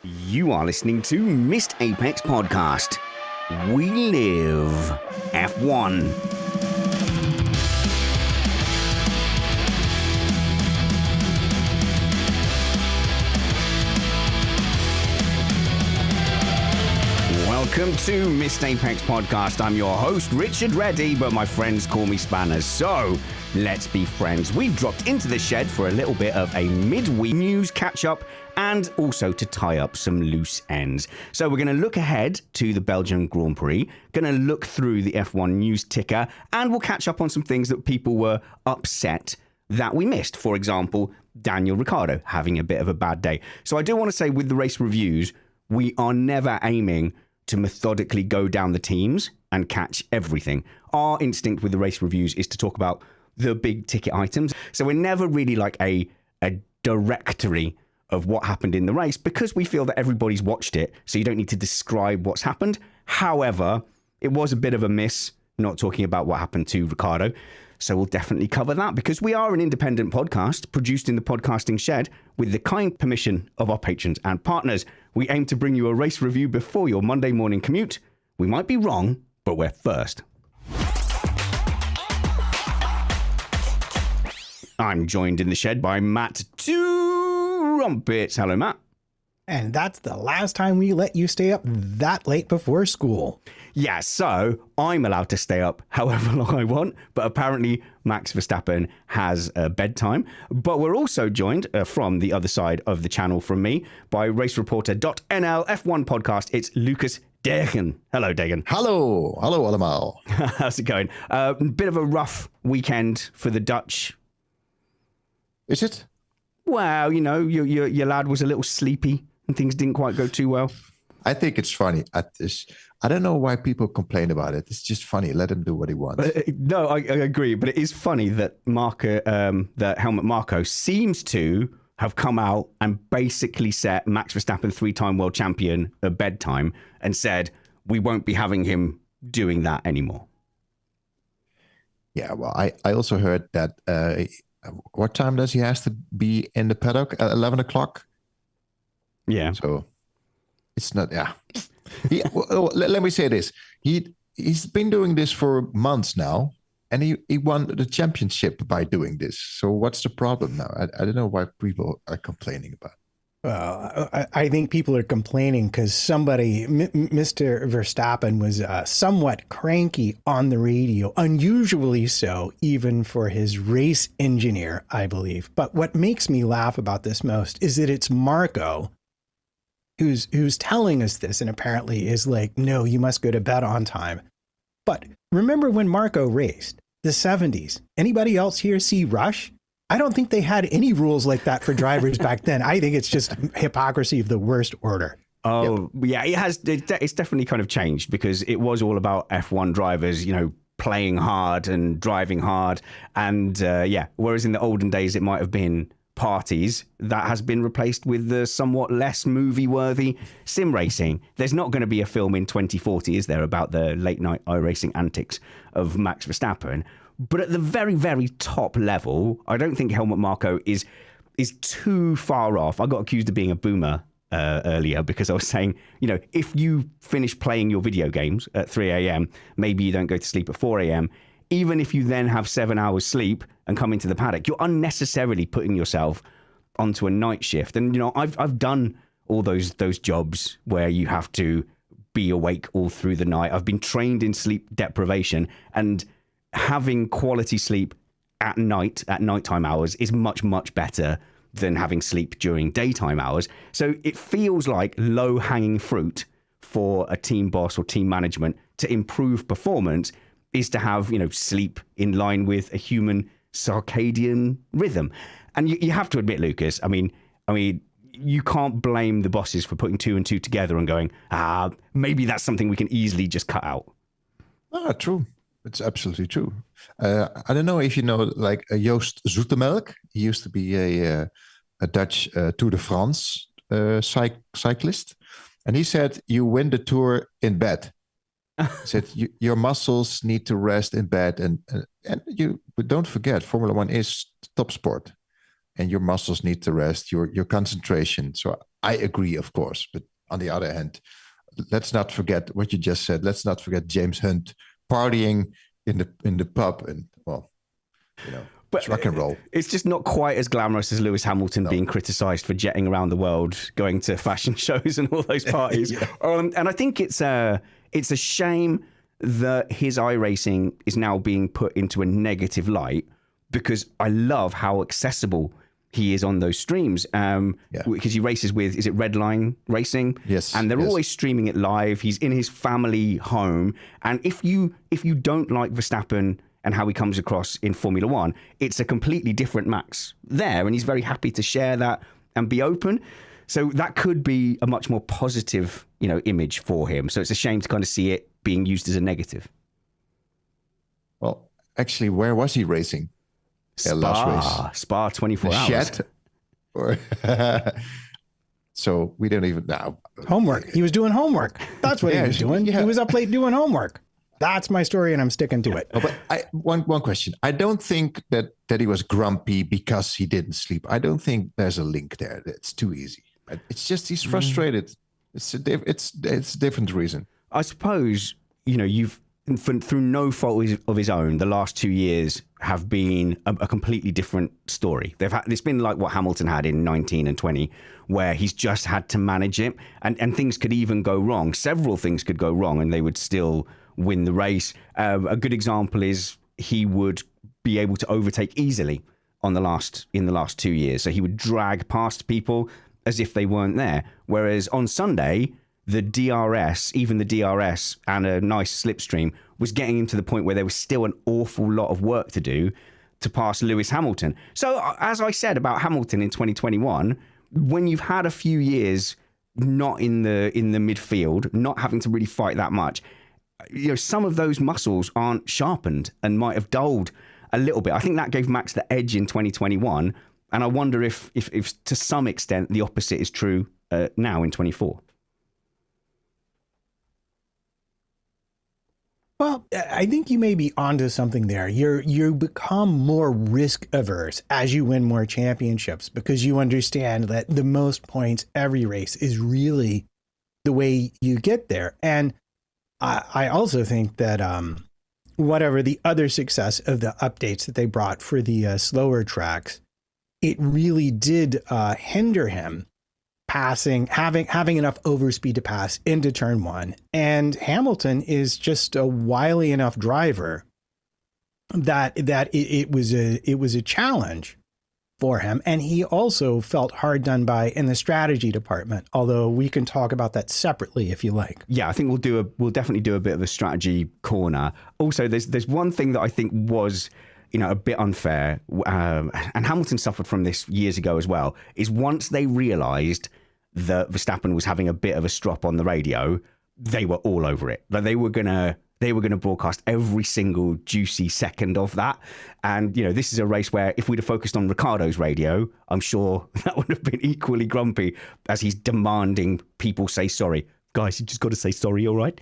You are listening to Missed Apex Podcast. We live F1. Welcome to Missed Apex Podcast. I'm your host, Richard Reddy, but my friends call me Spanners. So, let's be friends. We've dropped into the shed for a little bit of a midweek news catch-up and also to tie up some loose ends. So we're going to look ahead to the Belgian Grand Prix, going to look through the F1 news ticker, and we'll catch up on some things that people were upset that we missed. For example, Daniel Ricciardo having a bit of a bad day. So I do want to say with the race reviews, we are never aiming to methodically go down the teams and catch everything. Our instinct with the race reviews is to talk about the big ticket items. So we're never really like a directory of what happened in the race because we feel that everybody's watched it, so you don't need to describe what's happened. However, it was a bit of a miss not talking about what happened to Ricciardo. So we'll definitely cover that because we are an independent podcast produced in the podcasting shed with the kind permission of our patrons and partners. We aim to bring you a race review before your Monday morning commute. We might be wrong, but we're first. I'm joined in the shed by Matt Trumpets. Hello, Matt. And that's the last time we let you stay up that late before school. Yeah, so I'm allowed to stay up however long I want, but apparently Max Verstappen has a bedtime. But we're also joined from the other side of the channel from me by racereporter.nl F1 podcast. It's Lucas Degen. Hello, Degen. Hallo allemaal. How's it going? Bit of a rough weekend for the Dutch. Is it? Well, you know, your lad was a little sleepy and things didn't quite go too well. I think it's funny. I don't know why people complain about it. It's just funny. Let him do what he wants. No, I agree. But it is funny that Helmut Marko seems to have come out and basically set Max Verstappen, three-time world champion, a bedtime and said, we won't be having him doing that anymore. Yeah, well, I also heard that... what time does he has to be in the paddock? At 11 o'clock? Yeah. So it's not, yeah. Let me say this. He's been doing this for months now, and he won the championship by doing this. So what's the problem now? I don't know why people are complaining about it. Well, I think people are complaining because Mr. Verstappen was somewhat cranky on the radio, unusually so, even for his race engineer, I believe. But what makes me laugh about this most is that it's Marco who's telling us this and apparently is like, no, you must go to bed on time. But remember when Marco raced, the 70s? Anybody else here see Rush? I don't think they had any rules like that for drivers back then. I think it's just hypocrisy of the worst order. Oh, yeah, it's definitely kind of changed because it was all about F1 drivers, you know, playing hard and driving hard. And whereas in the olden days, it might have been parties, that has been replaced with the somewhat less movie-worthy sim racing. There's not going to be a film in 2040, is there, about the late-night iRacing antics of Max Verstappen? But at the very, very top level, I don't think Helmut Marko is too far off. I got accused of being a boomer earlier because I was saying, you know, if you finish playing your video games at 3 a.m., maybe you don't go to sleep at 4 a.m., even if you then have 7 hours sleep and come into the paddock, you're unnecessarily putting yourself onto a night shift. And, you know, I've done all those jobs where you have to be awake all through the night. I've been trained in sleep deprivation, and having quality sleep at nighttime hours is much, much better than having sleep during daytime hours. So it feels like low-hanging fruit for a team boss or team management to improve performance is to have, you know, sleep in line with a human circadian rhythm. And you have to admit, Lucas, I mean, you can't blame the bosses for putting two and two together and going, maybe that's something we can easily just cut out. True. It's absolutely true. I don't know if you know, like Joost Zoetemelk. He used to be a Dutch Tour de France cyclist. And he said, you win the Tour in bed. He said, your muscles need to rest in bed. And you but don't forget, Formula One is top sport. and your muscles need to rest, your concentration. So I agree, of course. But on the other hand, let's not forget what you just said. Let's not forget James Hunt partying in the pub, and well, But it's rock and roll. It's just not quite as glamorous as Lewis Hamilton being criticised for jetting around the world, going to fashion shows and all those parties. And I think it's a shame that his iRacing is now being put into a negative light, because I love how accessible he is on those streams. Because he races with, is it Redline Racing? Yes. And they're always streaming it live. He's in his family home. And if you don't like Verstappen and how he comes across in Formula One, it's a completely different Max there. And he's very happy to share that and be open. So that could be a much more positive, image for him. So it's a shame to kind of see it being used as a negative. Well, actually, where was he racing? Last race. Spa 24 hours. Shed? Or so we don't even know. Homework. He was doing homework. That's what he was doing. Yeah. He was up late doing homework. That's my story, and I'm sticking to it. Oh, but one question. I don't think that he was grumpy because he didn't sleep. I don't think there's a link there. It's too easy. It's just he's frustrated. It's a different reason. I suppose, you've through no fault of his own, the last 2 years have been a completely different story. It's been like what Hamilton had in 19 and 20, where he's just had to manage it, and things could even go wrong. Several things could go wrong, and they would still win the race. A good example is he would be able to overtake easily in the last 2 years. So he would drag past people as if they weren't there. Whereas on Sunday, the DRS and a nice slipstream was getting him to the point where there was still an awful lot of work to do to pass Lewis Hamilton. So as I said about Hamilton in 2021, when you've had a few years not in the midfield, not having to really fight that much, some of those muscles aren't sharpened and might have dulled a little bit. I think that gave Max the edge in 2021. And I wonder if to some extent the opposite is true now in 24. Well, I think you may be onto something there. You become more risk averse as you win more championships, because you understand that the most points every race is really the way you get there. And I also think that whatever the other success of the updates that they brought for the slower tracks, it really did hinder him passing, having enough overspeed to pass into turn one. And Hamilton is just a wily enough driver that it was a challenge for him. And he also felt hard done by in the strategy department, although we can talk about that separately if you like. Yeah, I think we'll definitely do a bit of a strategy corner. Also, there's one thing that I think was a bit unfair, and Hamilton suffered from this years ago as well, is once they realised that Verstappen was having a bit of a strop on the radio, they were all over it. Like they were gonna broadcast every single juicy second of that. And this is a race where if we'd have focused on Ricciardo's radio, I'm sure that would have been equally grumpy, as he's demanding people say sorry. Guys, you just got to say sorry, all right?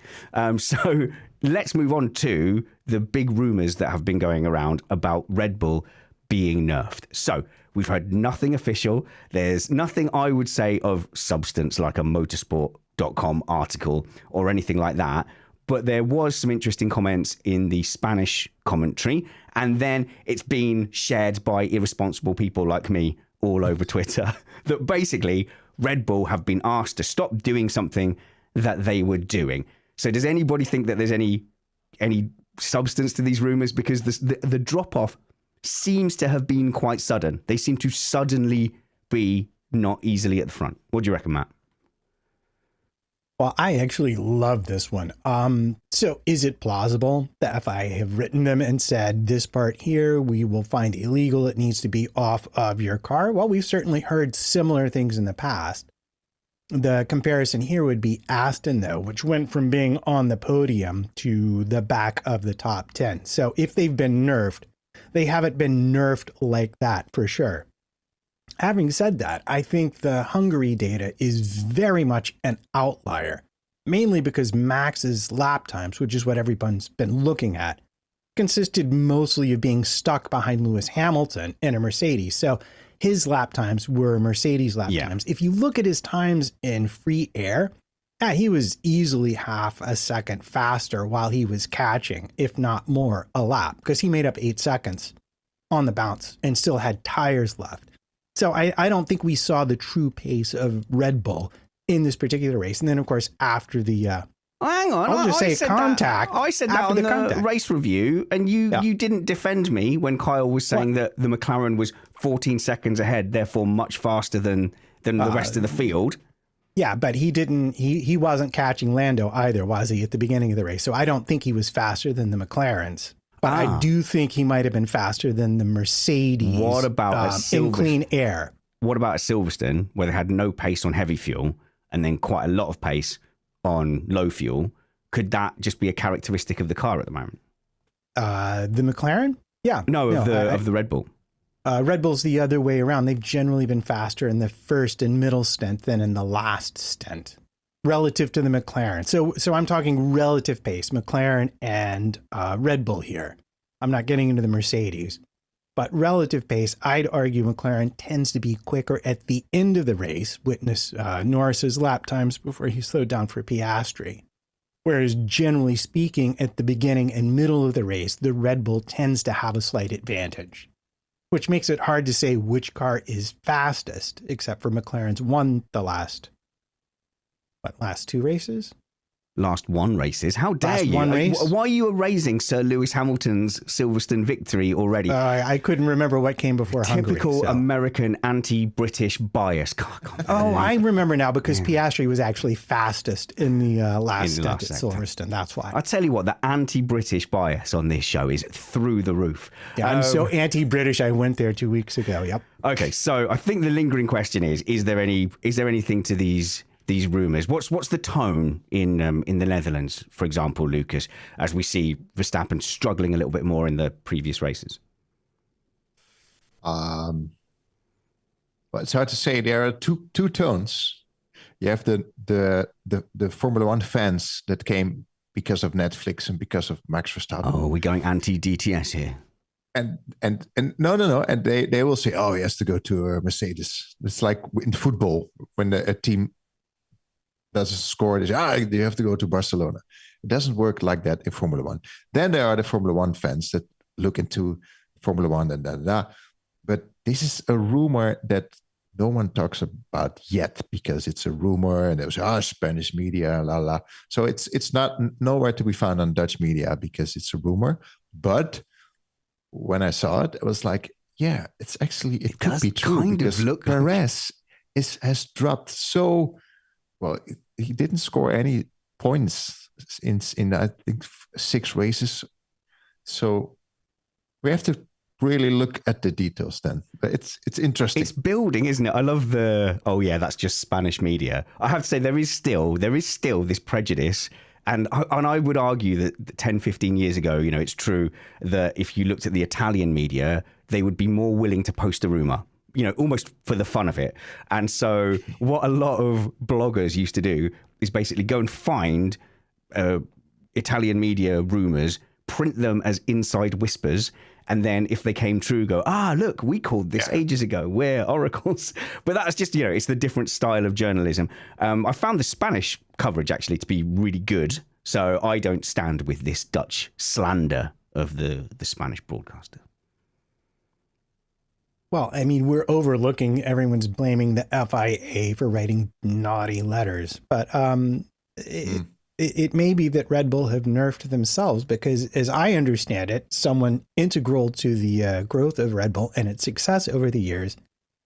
So let's move on to the big rumours that have been going around about Red Bull being nerfed. So we've heard nothing official. There's nothing I would say of substance, like a motorsport.com article or anything like that. But there was some interesting comments in the Spanish commentary. And then it's been shared by irresponsible people like me all over Twitter that basically Red Bull have been asked to stop doing something that they were doing. So does anybody think that there's any substance to these rumors? Because the drop-off seems to have been quite sudden. They seem to suddenly be not easily at the front. What do you reckon, Matt? Well, I actually love this one. So is it plausible that if I have written them and said this part here, we will find illegal, it needs to be off of your car? Well, we've certainly heard similar things in the past. The comparison here would be Aston, though, which went from being on the podium to the back of the top 10. So if they've been nerfed, they haven't been nerfed like that for sure. Having said that, I think the Hungary data is very much an outlier, mainly because Max's lap times, which is what everyone's been looking at, consisted mostly of being stuck behind Lewis Hamilton in a Mercedes. So his lap times were Mercedes lap Yeah. times. If you look at his times in free air, he was easily half a second faster while he was catching, if not more, a lap, because he made up 8 seconds on the bounce and still had tires left. So I don't think we saw the true pace of Red Bull in this particular race. And then, of course, after the Hang on, I'll just say said contact That, I said that after on the the contact. race review, and you didn't defend me when Kyle was saying that the McLaren was 14 seconds ahead, therefore much faster than the rest of the field. Yeah, but he wasn't catching Lando either, was he, at the beginning of the race? So I don't think he was faster than the McLarens. But I do think he might have been faster than the Mercedes. What about in clean air? What about at Silverstone, where they had no pace on heavy fuel and then quite a lot of pace on low fuel? Could that just be a characteristic of the car at the moment? The McLaren? Yeah. No, of the Red Bull. Red Bull's the other way around. They've generally been faster in the first and middle stint than in the last stint relative to the McLaren. So I'm talking relative pace, McLaren and Red Bull here. I'm not getting into the Mercedes. But relative pace, I'd argue McLaren tends to be quicker at the end of the race. Witness Norris's lap times before he slowed down for Piastri. Whereas generally speaking, at the beginning and middle of the race, the Red Bull tends to have a slight advantage, which makes it hard to say which car is fastest, except for McLaren's won the last 2 races? Last 1 races. How dare Last you? 1 race? Why are you erasing Sir Lewis Hamilton's Silverstone victory already? I couldn't remember what came before Hungary. Typical so. American anti-British bias. I remember now because Piastri was actually fastest in the last stint at sector. Silverstone. That's why. I tell you what, the anti-British bias on this show is through the roof. Yeah, I'm so anti-British. I went there 2 weeks ago. Yep. Okay, so I think the lingering question is there anything to these rumours? What's the tone in the Netherlands, for example, Lucas, as we see Verstappen struggling a little bit more in the previous races? Well, it's hard to say. There are two tones. You have the Formula One fans that came because of Netflix and because of Max Verstappen. Oh, we're going anti-DTS here. And no, and they will say, oh, he has to go to Mercedes. It's like in football when a team does a score, they say, you have to go to Barcelona. It doesn't work like that in Formula One. Then there are the Formula One fans that look into Formula One and da. But this is a rumor that no one talks about yet because it's a rumor, and they say, Spanish media, la la. So it's not nowhere to be found on Dutch media because it's a rumor. But when I saw it, I was like, yeah, it could be true kind of because look Perez has dropped so well. He didn't score any points in I think 6 races. So we have to really look at the details then. But it's interesting. It's building, isn't it? I love that's just Spanish media. I have to say there is still this prejudice. And I would argue that 10, 15 years ago, it's true that if you looked at the Italian media, they would be more willing to post a rumor, almost for the fun of it. And so what a lot of bloggers used to do is basically go and find Italian media rumors, print them as inside whispers, and then if they came true, go, look, we called this ages ago. We're oracles. But that's just, it's the different style of journalism. I found the Spanish coverage actually to be really good. So I don't stand with this Dutch slander of the Spanish broadcaster. Well, I mean, we're overlooking, everyone's blaming the FIA for writing naughty letters. But it may be that Red Bull have nerfed themselves because, as I understand it, someone integral to the growth of Red Bull and its success over the years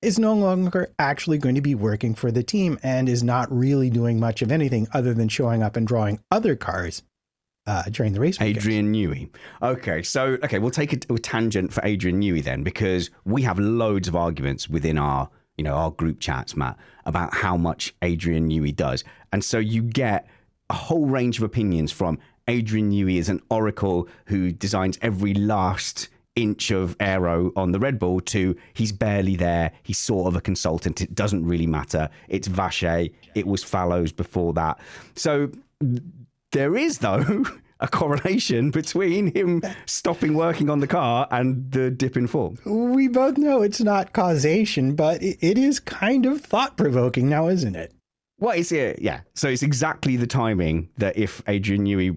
is no longer actually going to be working for the team and is not really doing much of anything other than showing up and drawing other cars during the race weekends. Adrian Newey. Okay, we'll take a tangent for Adrian Newey then, because we have loads of arguments within our group chats, Matt, about how much Adrian Newey does. And so you get a whole range of opinions from Adrian Newey as an oracle who designs every last inch of aero on the Red Bull to he's barely there. He's sort of a consultant. It doesn't really matter. It's Vacher. It was Fallows before that. So there is, though, a correlation between him stopping working on the car and the dip in form. We both know it's not causation, but it is kind of thought-provoking now, isn't it? Well, it's yeah. So it's exactly the timing that if Adrian Newey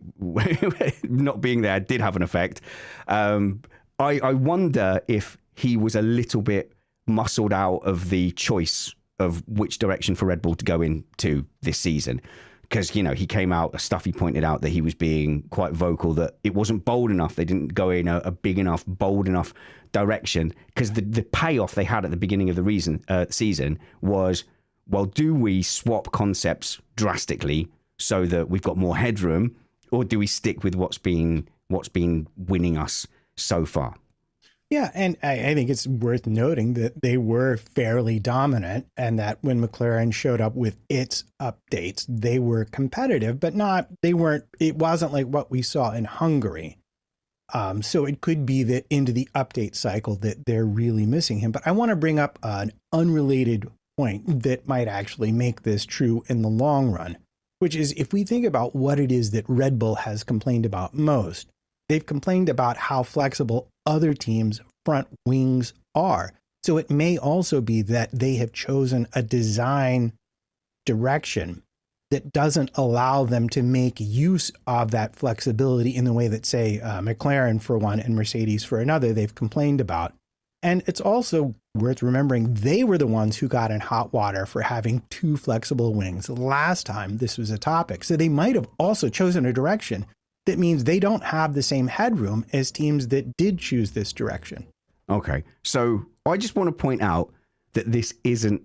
not being there did have an effect. I wonder if he was a little bit muscled out of the choice of which direction for Red Bull to go into this season. Because, you know, he came out, stuff he pointed out that he was being quite vocal, that it wasn't bold enough. They didn't go in a big enough, bold enough direction. Because the payoff they had at the beginning of the season was, well, do we swap concepts drastically so that we've got more headroom, or do we stick with what's been winning us so far? Yeah, and I think it's worth noting that they were fairly dominant, and that when McLaren showed up with its updates, they were competitive, but it wasn't like what we saw in Hungary. So it could be that into the update cycle that they're really missing him. But I want to bring up an unrelated point that might actually make this true in the long run, which is if we think about what it is that Red Bull has complained about most, they've complained about how flexible other teams' front wings are. So it may also be that they have chosen a design direction that doesn't allow them to make use of that flexibility in the way that, say, McLaren for one and Mercedes for another, they've complained about. And it's also worth remembering they were the ones who got in hot water for having too flexible wings last time this was a topic. So they might have also chosen a direction that means they don't have the same headroom as teams that did choose this direction. Okay. So I just want to point out that this isn't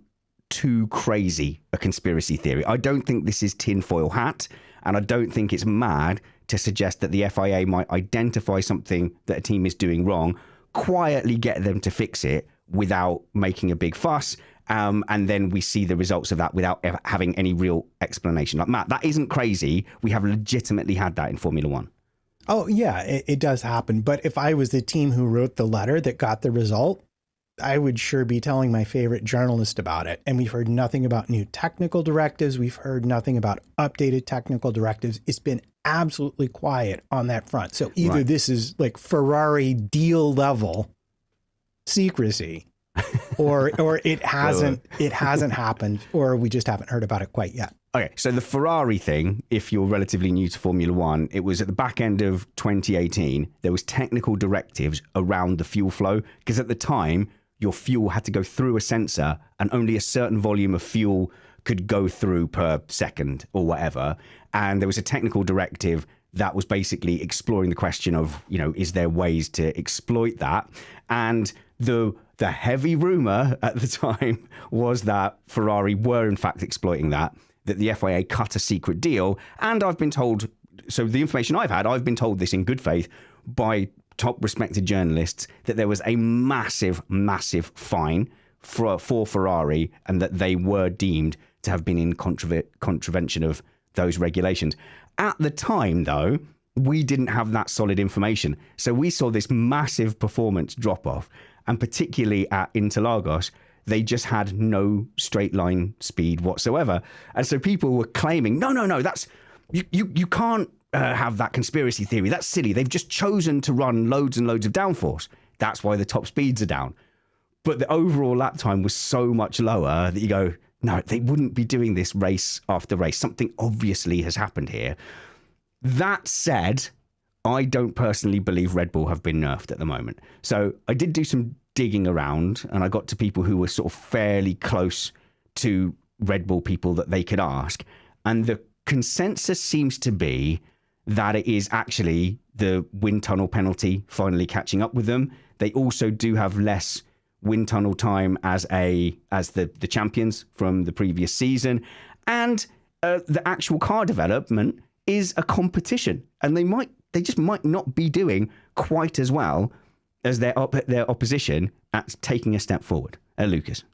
too crazy a conspiracy theory. I don't think this is tinfoil hat, and I don't think it's mad to suggest that the FIA might identify something that a team is doing wrong, quietly get them to fix it without making a big fuss, and then we see the results of that without having any real explanation. Like, Matt, that isn't crazy. We have legitimately had that in Formula One. Oh, yeah, it does happen. But if I was the team who wrote the letter that got the result, I would sure be telling my favorite journalist about it. And we've heard nothing about new technical directives. We've heard nothing about updated technical directives. It's been absolutely quiet on that front. So either this is like Ferrari deal level secrecy, or it hasn't happened, or we just haven't heard about it quite yet. Okay, so the Ferrari thing, if you're relatively new to Formula One, it was at the back end of 2018. There was technical directives around the fuel flow, because at the time, your fuel had to go through a sensor and only a certain volume of fuel could go through per second or whatever. And there was a technical directive that was basically exploring the question of, you know, is there ways to exploit that? And the heavy rumor at the time was that Ferrari were in fact exploiting that the FIA cut a secret deal. And I've been told, so the information I've been told this in good faith by top respected journalists, that there was a massive, massive fine for Ferrari, and that they were deemed to have been in contravention of those regulations. At the time, though, we didn't have that solid information. So we saw this massive performance drop off, and particularly at Interlagos, they just had no straight line speed whatsoever. And so people were claiming, no, that's you can't have that conspiracy theory. That's silly. They've just chosen to run loads and loads of downforce. That's why the top speeds are down. But the overall lap time was so much lower that you go, no, they wouldn't be doing this race after race. Something obviously has happened here. That said, I don't personally believe Red Bull have been nerfed at the moment. So I did do some digging around, and I got to people who were sort of fairly close to Red Bull people that they could ask. And the consensus seems to be that it is actually the wind tunnel penalty finally catching up with them. They also do have less wind tunnel time as the champions from the previous season. And the actual car development is a competition, and they just might not be doing quite as well as their opposition at taking a step forward. Lucas.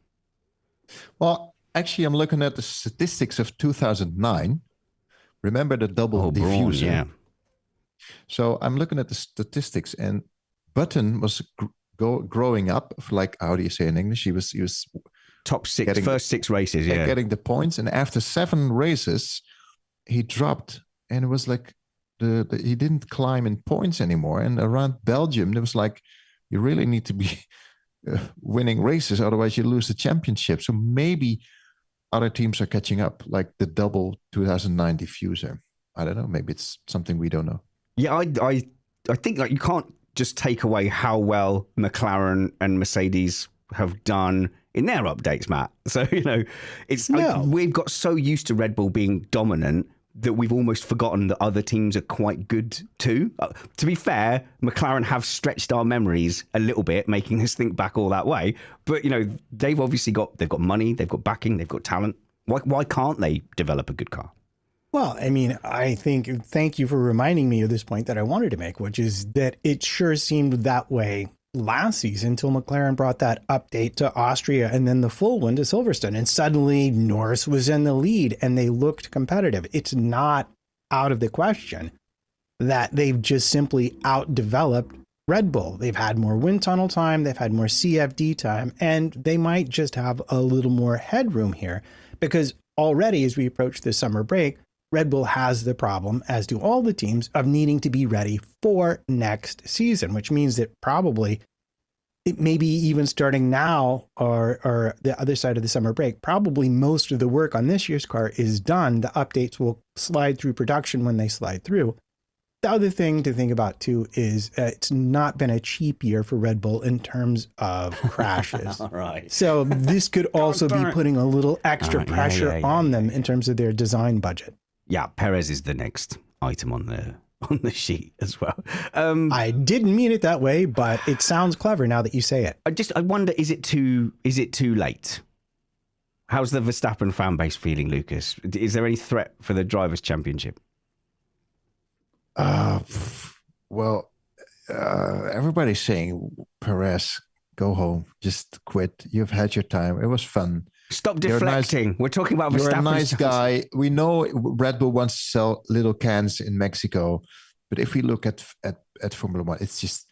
Well, actually, I'm looking at the statistics of 2009. Remember the double diffuser? Yeah. So I'm looking at the statistics, and Button was growing up, like, how do you say in English? He was top six, first 6 races, getting the points, and after 7 races, he dropped, and it was like he didn't climb in points anymore. And around Belgium, there was like, you really need to be winning races, otherwise you lose the championship. So maybe other teams are catching up, like the double 2009 diffuser. I don't know. Maybe it's something we don't know. Yeah, I think like you can't just take away how well McLaren and Mercedes have done in their updates, Matt. So, it's we've got so used to Red Bull being dominant that we've almost forgotten that other teams are quite good too. To be fair, McLaren have stretched our memories a little bit, making us think back all that way. But, they've obviously they've got money, they've got backing, they've got talent. Why can't they develop a good car? Well, I mean, thank you for reminding me of this point that I wanted to make, which is that it sure seemed that way last season until McLaren brought that update to Austria and then the full one to Silverstone. And suddenly Norris was in the lead and they looked competitive. It's not out of the question that they've just simply outdeveloped Red Bull. They've had more wind tunnel time, they've had more CFD time, and they might just have a little more headroom here because already as we approach the summer break, Red Bull has the problem, as do all the teams, of needing to be ready for next season, which means that probably, it may be even starting now or the other side of the summer break, probably most of the work on this year's car is done. The updates will slide through production when they slide through. The other thing to think about, too, is it's not been a cheap year for Red Bull in terms of crashes. All right. So this could also be putting a little extra pressure on them in terms of their design budget. Yeah, Perez is the next item on the sheet as well. I didn't mean it that way, but it sounds clever now that you say it. I wonder, is it too late? How's the Verstappen fan base feeling, Lucas? Is there any threat for the Drivers' Championship? Everybody's saying, Perez, go home, just quit. You've had your time. It was fun. Stop deflecting. We're talking about Verstappen. You're a nice guy. We know Red Bull wants to sell little cans in Mexico, but if we look at Formula One, it's just,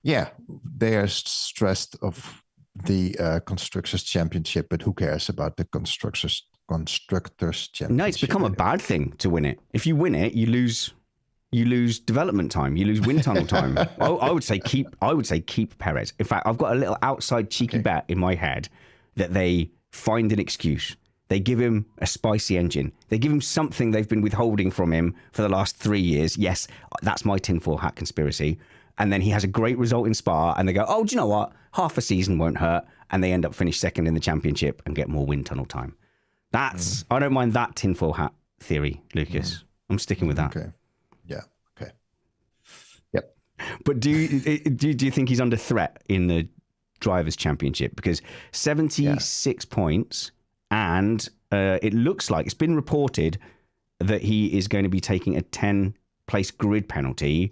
they are stressed of the Constructors' Championship, but who cares about the Constructors' Championship? No, it's become a bad thing to win it. If you win it, you lose development time. You lose wind tunnel time. I would say keep Perez. In fact, I've got a little outside cheeky bet in my head that they find an excuse. They give him a spicy engine. They give him something they've been withholding from him for the last 3 years. Yes, that's my tinfoil hat conspiracy. And then he has a great result in Spa and they go, oh, do you know what? Half a season won't hurt. And they end up finish second in the championship and get more wind tunnel time. I don't mind that tinfoil hat theory, Lucas. I'm sticking with that. Okay. Yeah. Okay. Yep. But do you think he's under threat in the Drivers' Championship? Because 76 points, and it looks like it's been reported that he is going to be taking a 10-place grid penalty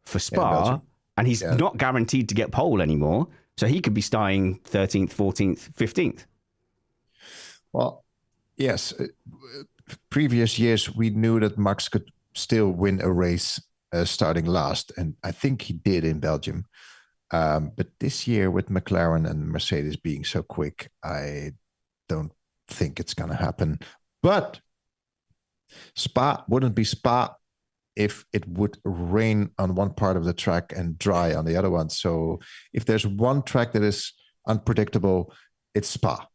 for Spa, and he's not guaranteed to get pole anymore, so he could be starting 13th, 14th, 15th. Well, yes. Previous years, we knew that Max could still win a race starting last, and I think he did in Belgium. But this year with McLaren and Mercedes being so quick, I don't think it's going to happen. But Spa wouldn't be Spa if it would rain on one part of the track and dry on the other one. So if there's one track that is unpredictable, it's Spa.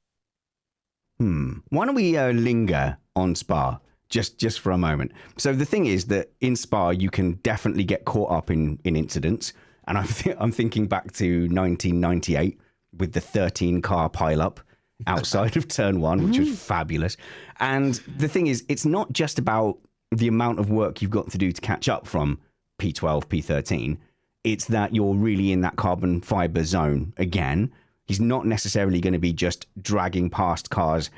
Why don't we linger on Spa just for a moment? So the thing is that in Spa, you can definitely get caught up in incidents. And I'm thinking back to 1998 with the 13-car pileup outside of Turn 1, which was fabulous. And the thing is, it's not just about the amount of work you've got to do to catch up from P12, P13. It's that you're really in that carbon fiber zone again. He's not necessarily going to be just dragging past cars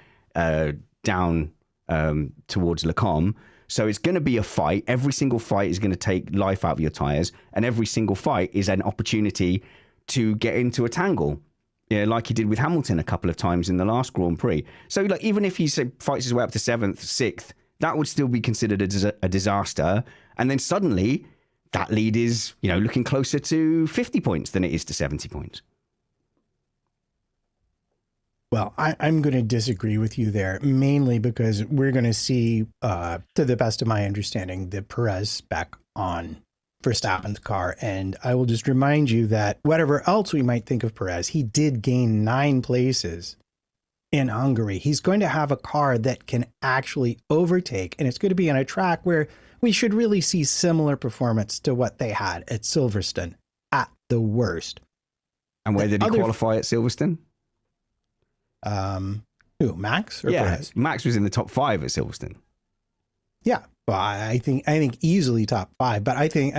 down towards Le Combe. So it's going to be a fight. Every single fight is going to take life out of your tires. And every single fight is an opportunity to get into a tangle, like he did with Hamilton a couple of times in the last Grand Prix. So like, even if he fights his way up to 7th, 6th, that would still be considered a disaster. And then suddenly that lead is, looking closer to 50 points than it is to 70 points. Well, I'm going to disagree with you there, mainly because we're going to see, to the best of my understanding, the Perez spec on Verstappen's car. And I will just remind you that whatever else we might think of Perez, he did gain 9 places in Hungary. He's going to have a car that can actually overtake, and it's going to be on a track where we should really see similar performance to what they had at Silverstone at the worst. And where did he qualify at Silverstone? Who, Max or Perez? Max was in the top 5 at Silverstone. Yeah, well, I think easily top 5, but I think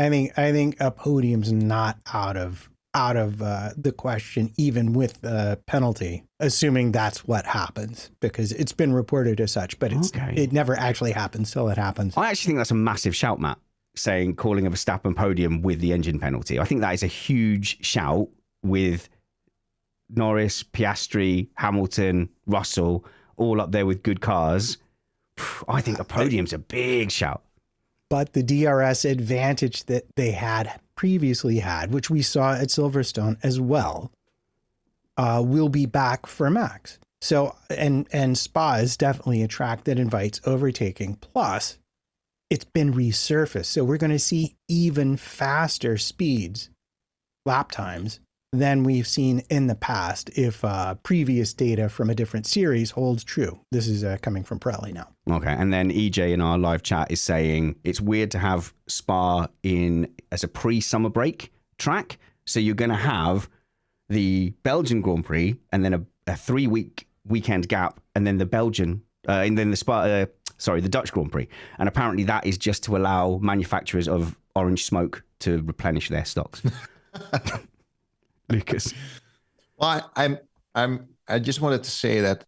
a podium's not out of the question, even with the penalty, assuming that's what happens, because it's been reported as such, but it never actually happens till it happens. I actually think that's a massive shout, Matt, calling a Verstappen podium with the engine penalty. I think that is a huge shout with Norris, Piastri, Hamilton, Russell, all up there with good cars. I think a podium's a big shout. But the DRS advantage that they had previously had, which we saw at Silverstone as well, will be back for Max. So, and Spa is definitely a track that invites overtaking. Plus, it's been resurfaced. So we're going to see even faster speeds, lap times, than we've seen in the past if previous data from a different series holds true. This is coming from Pirelli now. Okay, and then EJ in our live chat is saying it's weird to have Spa in as a pre-summer break track. So you're going to have the Belgian Grand Prix and then a 3-week weekend gap, and then the Belgian, and then the the Dutch Grand Prix. And apparently that is just to allow manufacturers of orange smoke to replenish their stocks. Lucas. Well, I just wanted to say that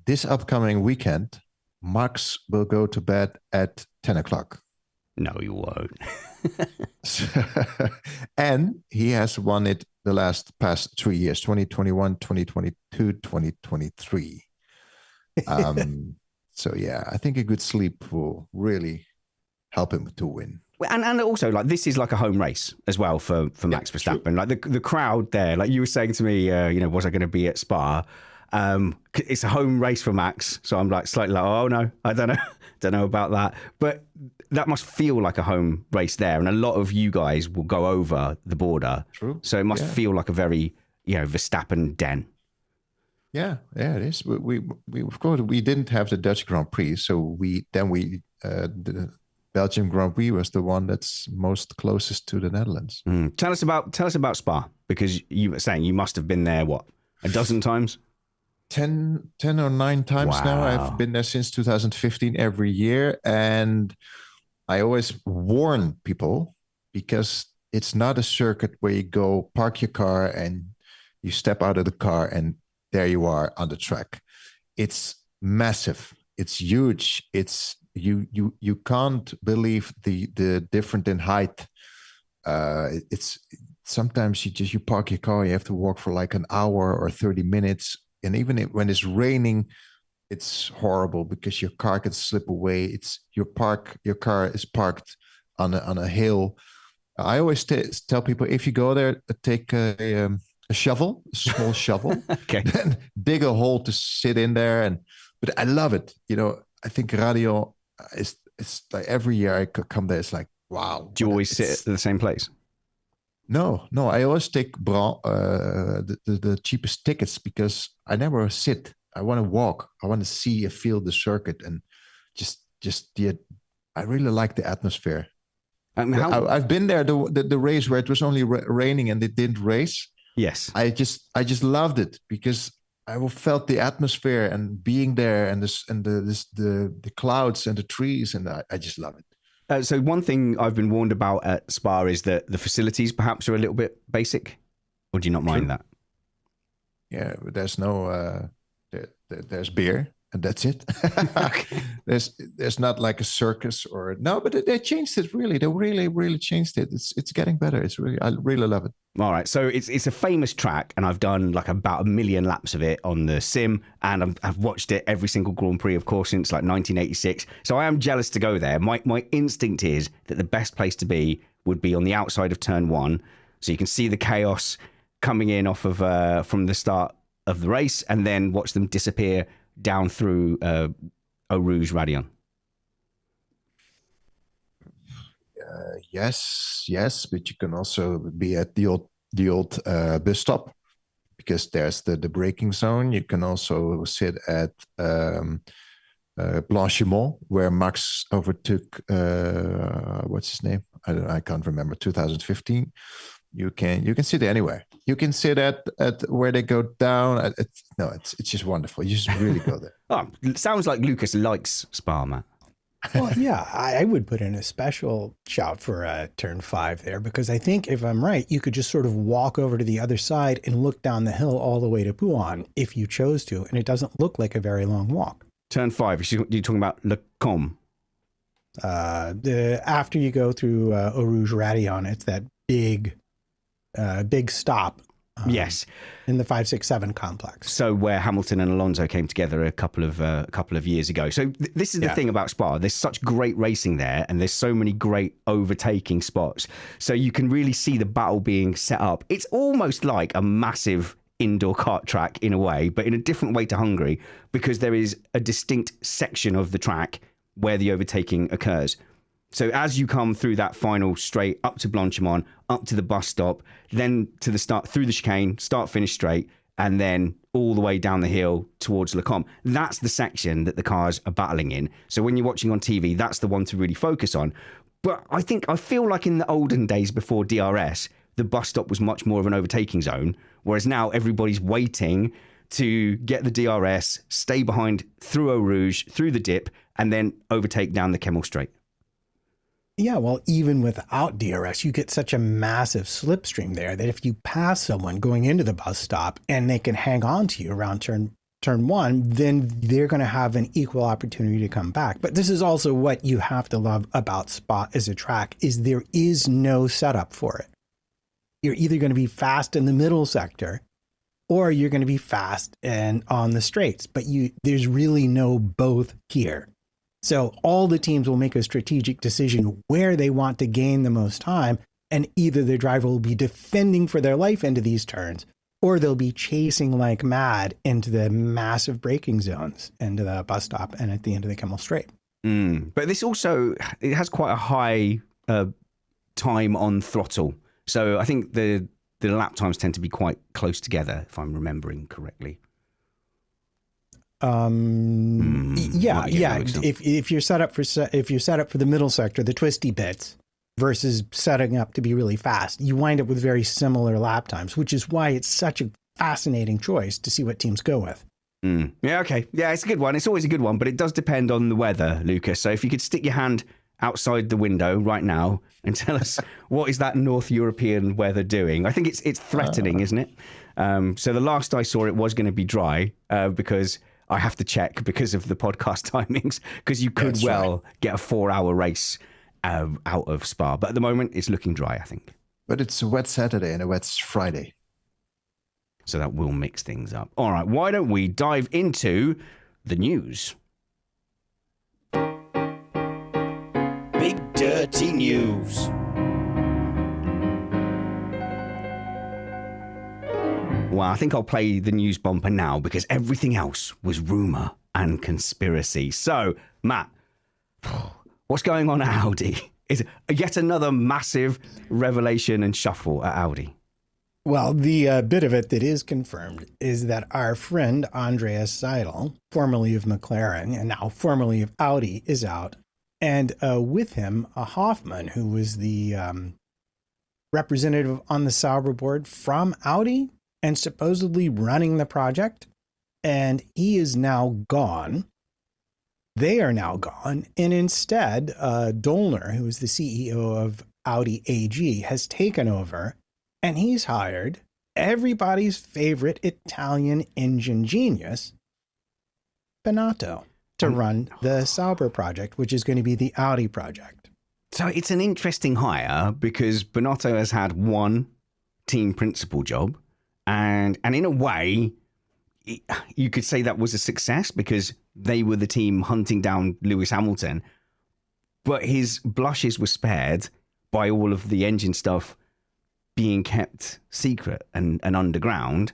this upcoming weekend, Max will go to bed at 10 o'clock. No, you won't. And he has won it the past 3 years, 2021, 2022, 2023. So yeah, I think a good sleep will really help him to win. And also, like, this is like a home race as well for Max Verstappen. True. Like the crowd there, like you were saying to me, was I going to be at Spa? It's a home race for Max, so I'm like slightly like, oh no, I don't know about that. But that must feel like a home race there, and a lot of you guys will go over the border. True. So it must feel like a very Verstappen den. Yeah, it is. We of course we didn't have the Dutch Grand Prix, so the Belgian Grand Prix was the one that's most closest to the Netherlands. Tell us about Spa, because you were saying you must have been there, what, a dozen times? 10 or 9 times now. I've been there since 2015 every year. And I always warn people, because it's not a circuit where you go park your car and you step out of the car and there you are on the track. It's massive. It's huge. It's you can't believe the difference in height. It's sometimes you park your car, you have to walk for like an hour or 30 minutes, and even when it's raining, it's horrible because your car can slip away. It's your car is parked on a hill. I always tell people, if you go there, take a shovel, a small shovel, okay, then dig a hole to sit in there. But I love it. I think Radio it's like every year I could come there, it's like, wow. Do you always sit at the same place? No. I always take the cheapest tickets, because I never sit. I want to walk. I want to see and feel the circuit, and I really like the atmosphere. I've been there the race where it was only raining and it didn't race. Yes. I just loved it, because I felt the atmosphere and being there, and the clouds and the trees, and I just love it. So one thing I've been warned about at Spa is that the facilities perhaps are a little bit basic, or do you not mind that? Yeah, there's no there's beer and that's it. Okay. There's not like a circus but they changed it really. They really changed it. It's getting better. I really love it. All right, so it's a famous track, and I've done like about 1 million laps of it on the sim, and I've watched it every single Grand Prix, of course, since like 1986. So I am jealous to go there. My instinct is that the best place to be would be on the outside of turn 1, so you can see the chaos coming in off of from the start of the race and then watch them disappear down through Eau Rouge Radion. Yes, but you can also be at the old bus stop, because there's the braking zone. You can also sit at Blanchimont, where Max overtook what's his name? I can't remember. 2015. You can sit anywhere. You can sit at where they go down. It's just wonderful. You just really go there. Oh, it sounds like Lucas likes Spa, Matt. Well, yeah, I would put in a special shout for turn 5 there, because I think if I'm right, you could just sort of walk over to the other side and look down the hill all the way to Pouhon if you chose to, and it doesn't look like a very long walk. Turn 5, you're talking about Le Com. After you go through Eau Rouge Radion, it's that big stop. Yes, in the 5-6-7 complex. So where Hamilton and Alonso came together a couple of years ago. So this is the thing about Spa. There's such great racing there, and there's so many great overtaking spots. So you can really see the battle being set up. It's almost like a massive indoor kart track in a way, but in a different way to Hungary, because there is a distinct section of the track where the overtaking occurs. So as you come through that final straight up to Blanchimont, up to the bus stop, then to the start, through the chicane, start, finish straight, and then all the way down the hill towards Le Com. That's the section that the cars are battling in. So when you're watching on TV, that's the one to really focus on. But I feel like in the olden days before DRS, the bus stop was much more of an overtaking zone, whereas now everybody's waiting to get the DRS, stay behind through Eau Rouge, through the dip, and then overtake down the Kemmel Straight. Yeah, well, even without DRS, you get such a massive slipstream there that if you pass someone going into the bus stop and they can hang on to you around turn 1, then they're going to have an equal opportunity to come back. But this is also what you have to love about Spa as a track, is there is no setup for it. You're either going to be fast in the middle sector, or you're going to be fast and on the straights. But there's really no both here. So all the teams will make a strategic decision where they want to gain the most time, and either the driver will be defending for their life into these turns, or they'll be chasing like mad into the massive braking zones, into the bus stop and at the end of the Kemmel Straight. But this also, it has quite a high time on throttle. So I think the lap times tend to be quite close together, if I'm remembering correctly. Yeah. If you're set up for the middle sector, the twisty bits, versus setting up to be really fast, you wind up with very similar lap times, which is why it's such a fascinating choice to see what teams go with. Yeah, okay. Yeah, it's a good one. It's always a good one, but it does depend on the weather, Lucas. So if you could stick your hand outside the window right now and tell us what is that North European weather doing? I think it's threatening, isn't it? So the last I saw, it was going to be dry because I have to check because of the podcast timings, because you could get a 4-hour race out of Spa. But at the moment, it's looking dry, I think. But it's a wet Saturday and a wet Friday. So that will mix things up. All right, why don't we dive into the news? Big Dirty News. Well, I think I'll play the news bumper now because everything else was rumour and conspiracy. So, Matt, what's going on at Audi? Is yet another massive revelation and shuffle at Audi? Well, the bit of it that is confirmed is that our friend Andreas Seidel, formerly of McLaren and now formerly of Audi, is out. And with him, a Hoffman, who was the representative on the Sauber board from Audi and supposedly running the project. And he is now gone. They are now gone. And instead, Dollner, who is the CEO of Audi AG, has taken over. And he's hired everybody's favorite Italian engine genius, Binotto, to run the Sauber project, which is going to be the Audi project. So it's an interesting hire because Binotto has had one team principal job. And in a way, you could say that was a success because they were the team hunting down Lewis Hamilton. But his blushes were spared by all of the engine stuff being kept secret and underground,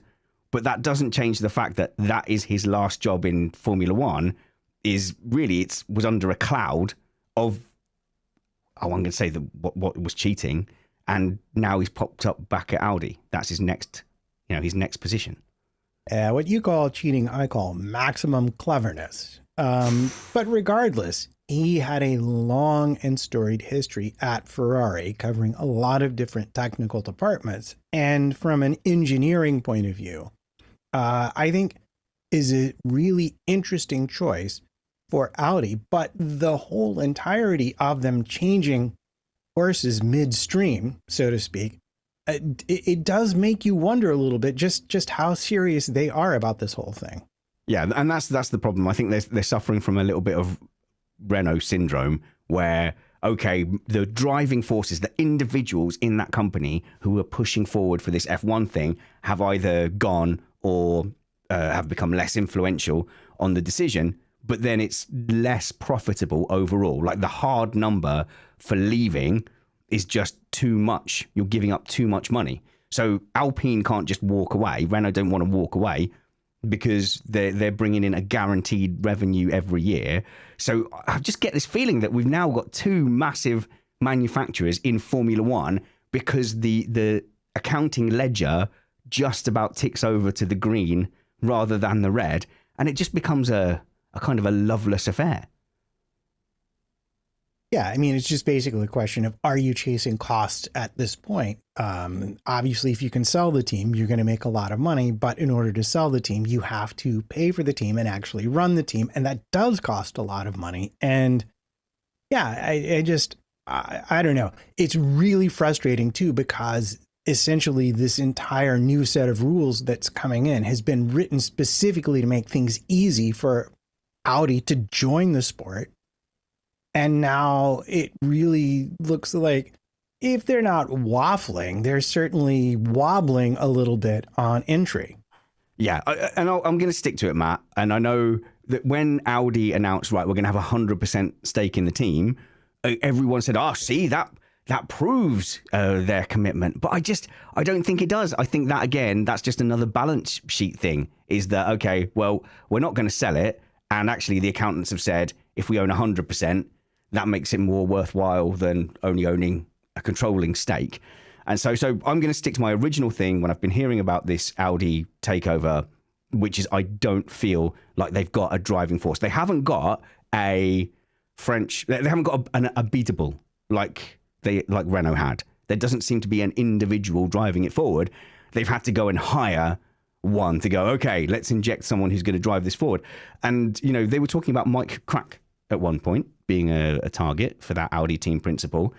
But that doesn't change the fact that that is his last job in Formula One. Is really was under a cloud of, I'm going to say that what was cheating, and now he's popped up back at Audi. That's his next position. What you call cheating, I call maximum cleverness. But regardless, he had a long and storied history at Ferrari, covering a lot of different technical departments. And from an engineering point of view, I think is a really interesting choice for Audi. But the whole entirety of them changing horses midstream, so to speak, it does make you wonder a little bit just how serious they are about this whole thing. Yeah, and that's the problem. I think they're suffering from a little bit of Renault syndrome, where, okay, the driving forces, the individuals in that company who are pushing forward for this F1 thing have either gone or have become less influential on the decision, but then it's less profitable overall. Like the hard number for leaving is just too much. You're giving up too much money. So Alpine can't just walk away. Renault don't want to walk away because they're bringing in a guaranteed revenue every year. So I just get this feeling that we've now got two massive manufacturers in Formula One because the accounting ledger just about ticks over to the green rather than the red. And it just becomes a kind of a loveless affair. Yeah, I mean, it's just basically a question of, are you chasing costs at this point? Obviously, if you can sell the team, you're going to make a lot of money. But in order to sell the team, you have to pay for the team and actually run the team. And that does cost a lot of money. And yeah, I don't know. It's really frustrating, too, because essentially this entire new set of rules that's coming in has been written specifically to make things easy for Audi to join the sport. And now it really looks like, if they're not waffling, they're certainly wobbling a little bit on entry. Yeah, and I'm going to stick to it, Matt. And I know that when Audi announced, right, we're going to have 100% stake in the team, everyone said, oh, see, that proves their commitment. But I don't think it does. I think that, again, that's just another balance sheet thing, is that, okay, well, we're not going to sell it. And actually, the accountants have said, if we own 100%, that makes it more worthwhile than only owning a controlling stake. And so I'm going to stick to my original thing when I've been hearing about this Audi takeover, which is I don't feel like they've got a driving force. They haven't got they haven't got a beatable like Renault had. There doesn't seem to be an individual driving it forward. They've had to go and hire one to go, okay, let's inject someone who's going to drive this forward. And, you know, they were talking about Mike Crack at one point being a target for that Audi team principal.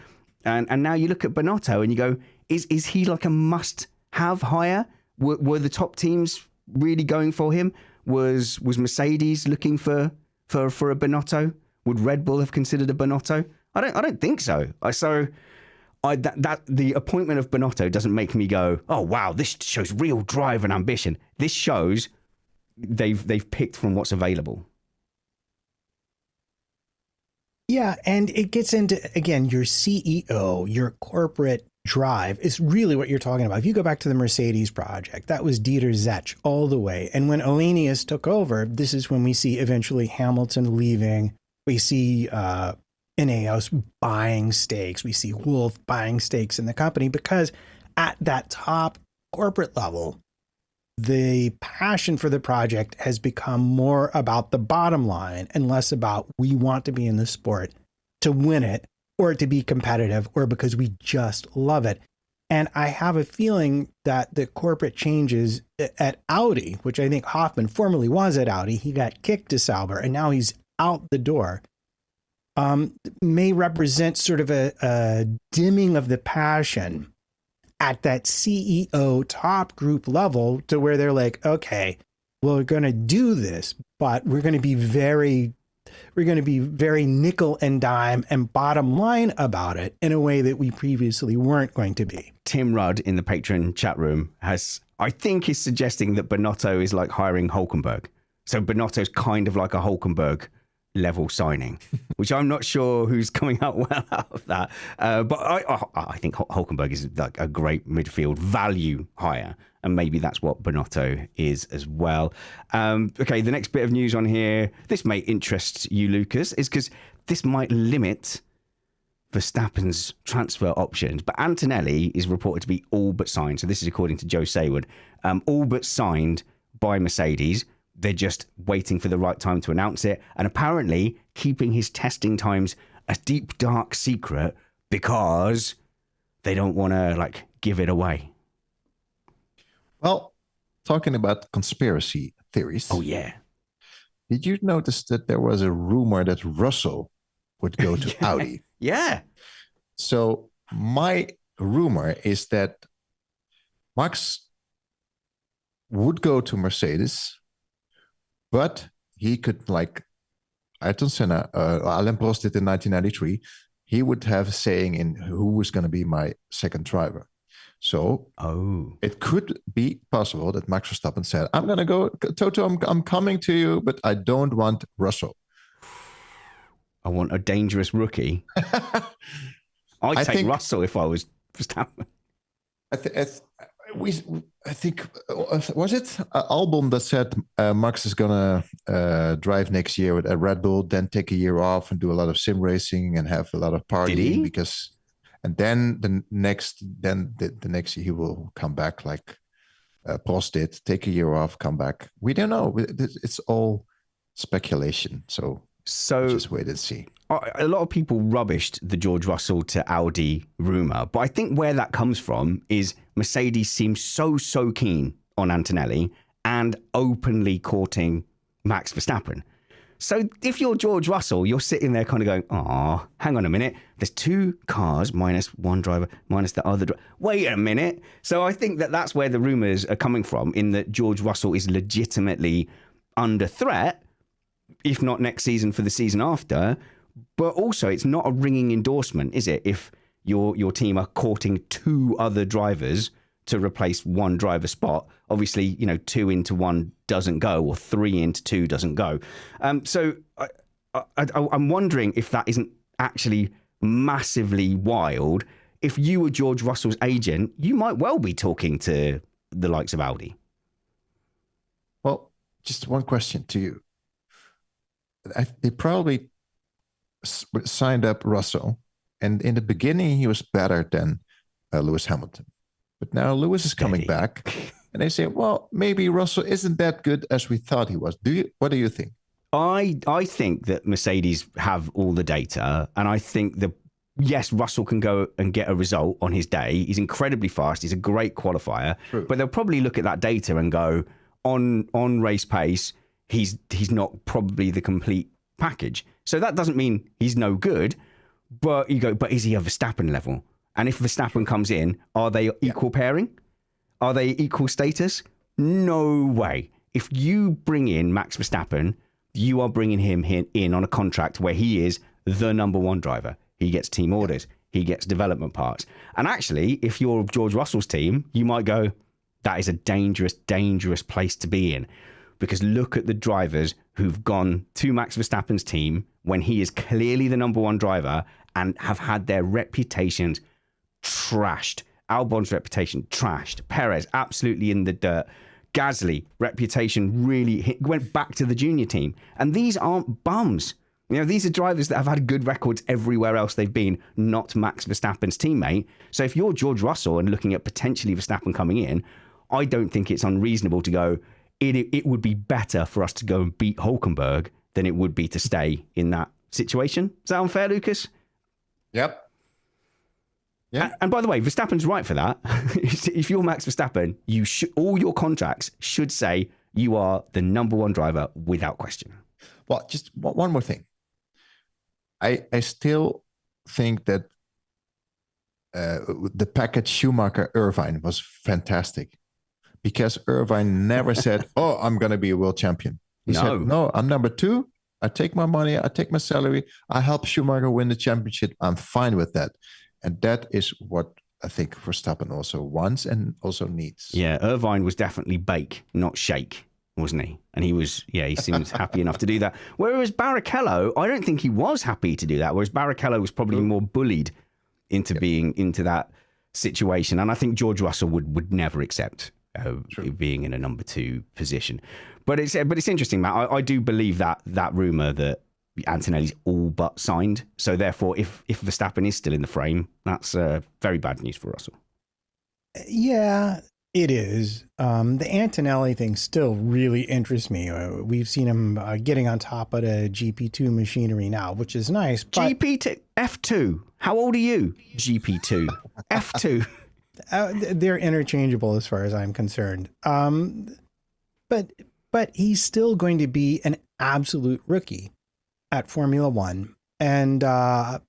And now you look at Binotto and you go, is he like a must-have hire? Were the top teams really going for him? Was Mercedes looking for a Binotto? Would Red Bull have considered a Binotto? I don't think so. The appointment of Binotto doesn't make me go, oh wow, this shows real drive and ambition. This shows they've picked from what's available. Yeah, and it gets into, again, your CEO, your corporate drive is really what you're talking about. If you go back to the Mercedes project, that was Dieter Zetsche all the way. And when Oenius took over, this is when we see eventually Hamilton leaving. We see Ineos buying stakes. We see Wolff buying stakes in the company, because at that top corporate level, the passion for the project has become more about the bottom line and less about, we want to be in the sport to win it or to be competitive or because we just love it. And I have a feeling that the corporate changes at Audi, which I think Hoffman formerly was at Audi, he got kicked to Sauber and now he's out the door, may represent sort of a dimming of the passion at that CEO top group level, to where they're like, okay, well, we're going to do this, but we're going to be very nickel and dime and bottom line about it in a way that we previously weren't going to be. Tim Rudd in the Patreon chat room is suggesting that Binotto is like hiring Hulkenberg. So Binotto's kind of like a Hulkenberg level signing, which I'm not sure who's coming out well out of that. But I think Hulkenberg is like a great midfield value hire. And maybe that's what Bonotto is as well. Okay, the next bit of news on here, this may interest you, Lucas, is because this might limit Verstappen's transfer options. But Antonelli is reported to be all but signed. So this is according to Joe Saywood. All but signed by Mercedes. They're just waiting for the right time to announce it. And apparently keeping his testing times a deep, dark secret because they don't want to give it away. Well, talking about conspiracy theories. Oh, yeah. Did you notice that there was a rumor that Russell would go to Audi? Yeah. So my rumor is that Max would go to Mercedes, but he could, like Ayrton Senna, Alain Prost did in 1993, he would have a saying in who was going to be my second driver. So it could be possible that Max Verstappen said, I'm going to go, Toto, I'm coming to you, but I don't want Russell. I want a dangerous rookie. I'd take Russell if I was Verstappen. I think, was it Albon that said Max is going to drive next year with a Red Bull, then take a year off and do a lot of sim racing and have a lot of partying? Did he? Because, and then the next year he will come back like Prost did, take a year off, come back. We don't know. It's all speculation. So just wait and see. A lot of people rubbished the George Russell to Audi rumor, but I think where that comes from is Mercedes seems so keen on Antonelli and openly courting Max Verstappen. So if you're George Russell, you're sitting there kind of going, "Oh, hang on a minute. There's two cars minus one driver minus the other driver. Wait a minute." So I think that's where the rumors are coming from, in that George Russell is legitimately under threat, if not next season, for the season after. But also, it's not a ringing endorsement, is it? If your team are courting two other drivers to replace one driver spot, obviously, 2 into 1 doesn't go, or 3 into 2 doesn't go. So I'm wondering if that isn't actually massively wild. If you were George Russell's agent, you might well be talking to the likes of Audi. Well, just one question to you. They probably signed up Russell, and in the beginning he was better than Lewis Hamilton, but now Lewis is coming back, and they say, well, maybe Russell isn't that good as we thought he was. What do you think? I think that Mercedes have all the data, and I think yes, Russell can go and get a result on his day. He's incredibly fast. He's a great qualifier. True. But they'll probably look at that data and go, on race pace, he's not probably the complete package. So that doesn't mean he's no good, but you go, but is he a Verstappen level? And if Verstappen comes in, are they equal pairing? Are they equal status? No way. If you bring in Max Verstappen, you are bringing him in on a contract where he is the number one driver. He gets team orders. He gets development parts. And actually, if you're George Russell's team, you might go, that is a dangerous place to be in. Because look at the drivers who've gone to Max Verstappen's team when he is clearly the number one driver and have had their reputations trashed. Albon's reputation trashed. Perez absolutely in the dirt. Gasly, reputation really went back to the junior team. And these aren't bums. These are drivers that have had good records everywhere else they've been, not Max Verstappen's teammate. So if you're George Russell and looking at potentially Verstappen coming in, I don't think it's unreasonable to go, it would be better for us to go and beat Hülkenberg than it would be to stay in that situation. Is that unfair, Lucas? Yep. Yeah. And by the way, Verstappen's right for that. If you're Max Verstappen, all your contracts should say you are the number one driver without question. Well, just one more thing. I still think that the package Schumacher-Irvine was fantastic, because Irvine never said, oh, I'm going to be a world champion. He said, no, I'm number 2. I take my money. I take my salary. I help Schumacher win the championship. I'm fine with that. And that is what I think Verstappen also wants and also needs. Yeah, Irvine was definitely bake, not shake, wasn't he? And he seems happy enough to do that. Whereas Barrichello, I don't think he was happy to do that. Whereas Barrichello was probably more bullied into being into that situation. And I think George Russell would never accept being in a number 2 position. But it's interesting, Matt. I do believe that rumor that Antonelli's all but signed. So therefore, if Verstappen is still in the frame, that's very bad news for Russell. Yeah, it is. The Antonelli thing still really interests me. We've seen him getting on top of the GP2 machinery now, which is nice. But GP2, F2. How old are you? GP2, F2. They're interchangeable as far as I'm concerned. But he's still going to be an absolute rookie at Formula One. And I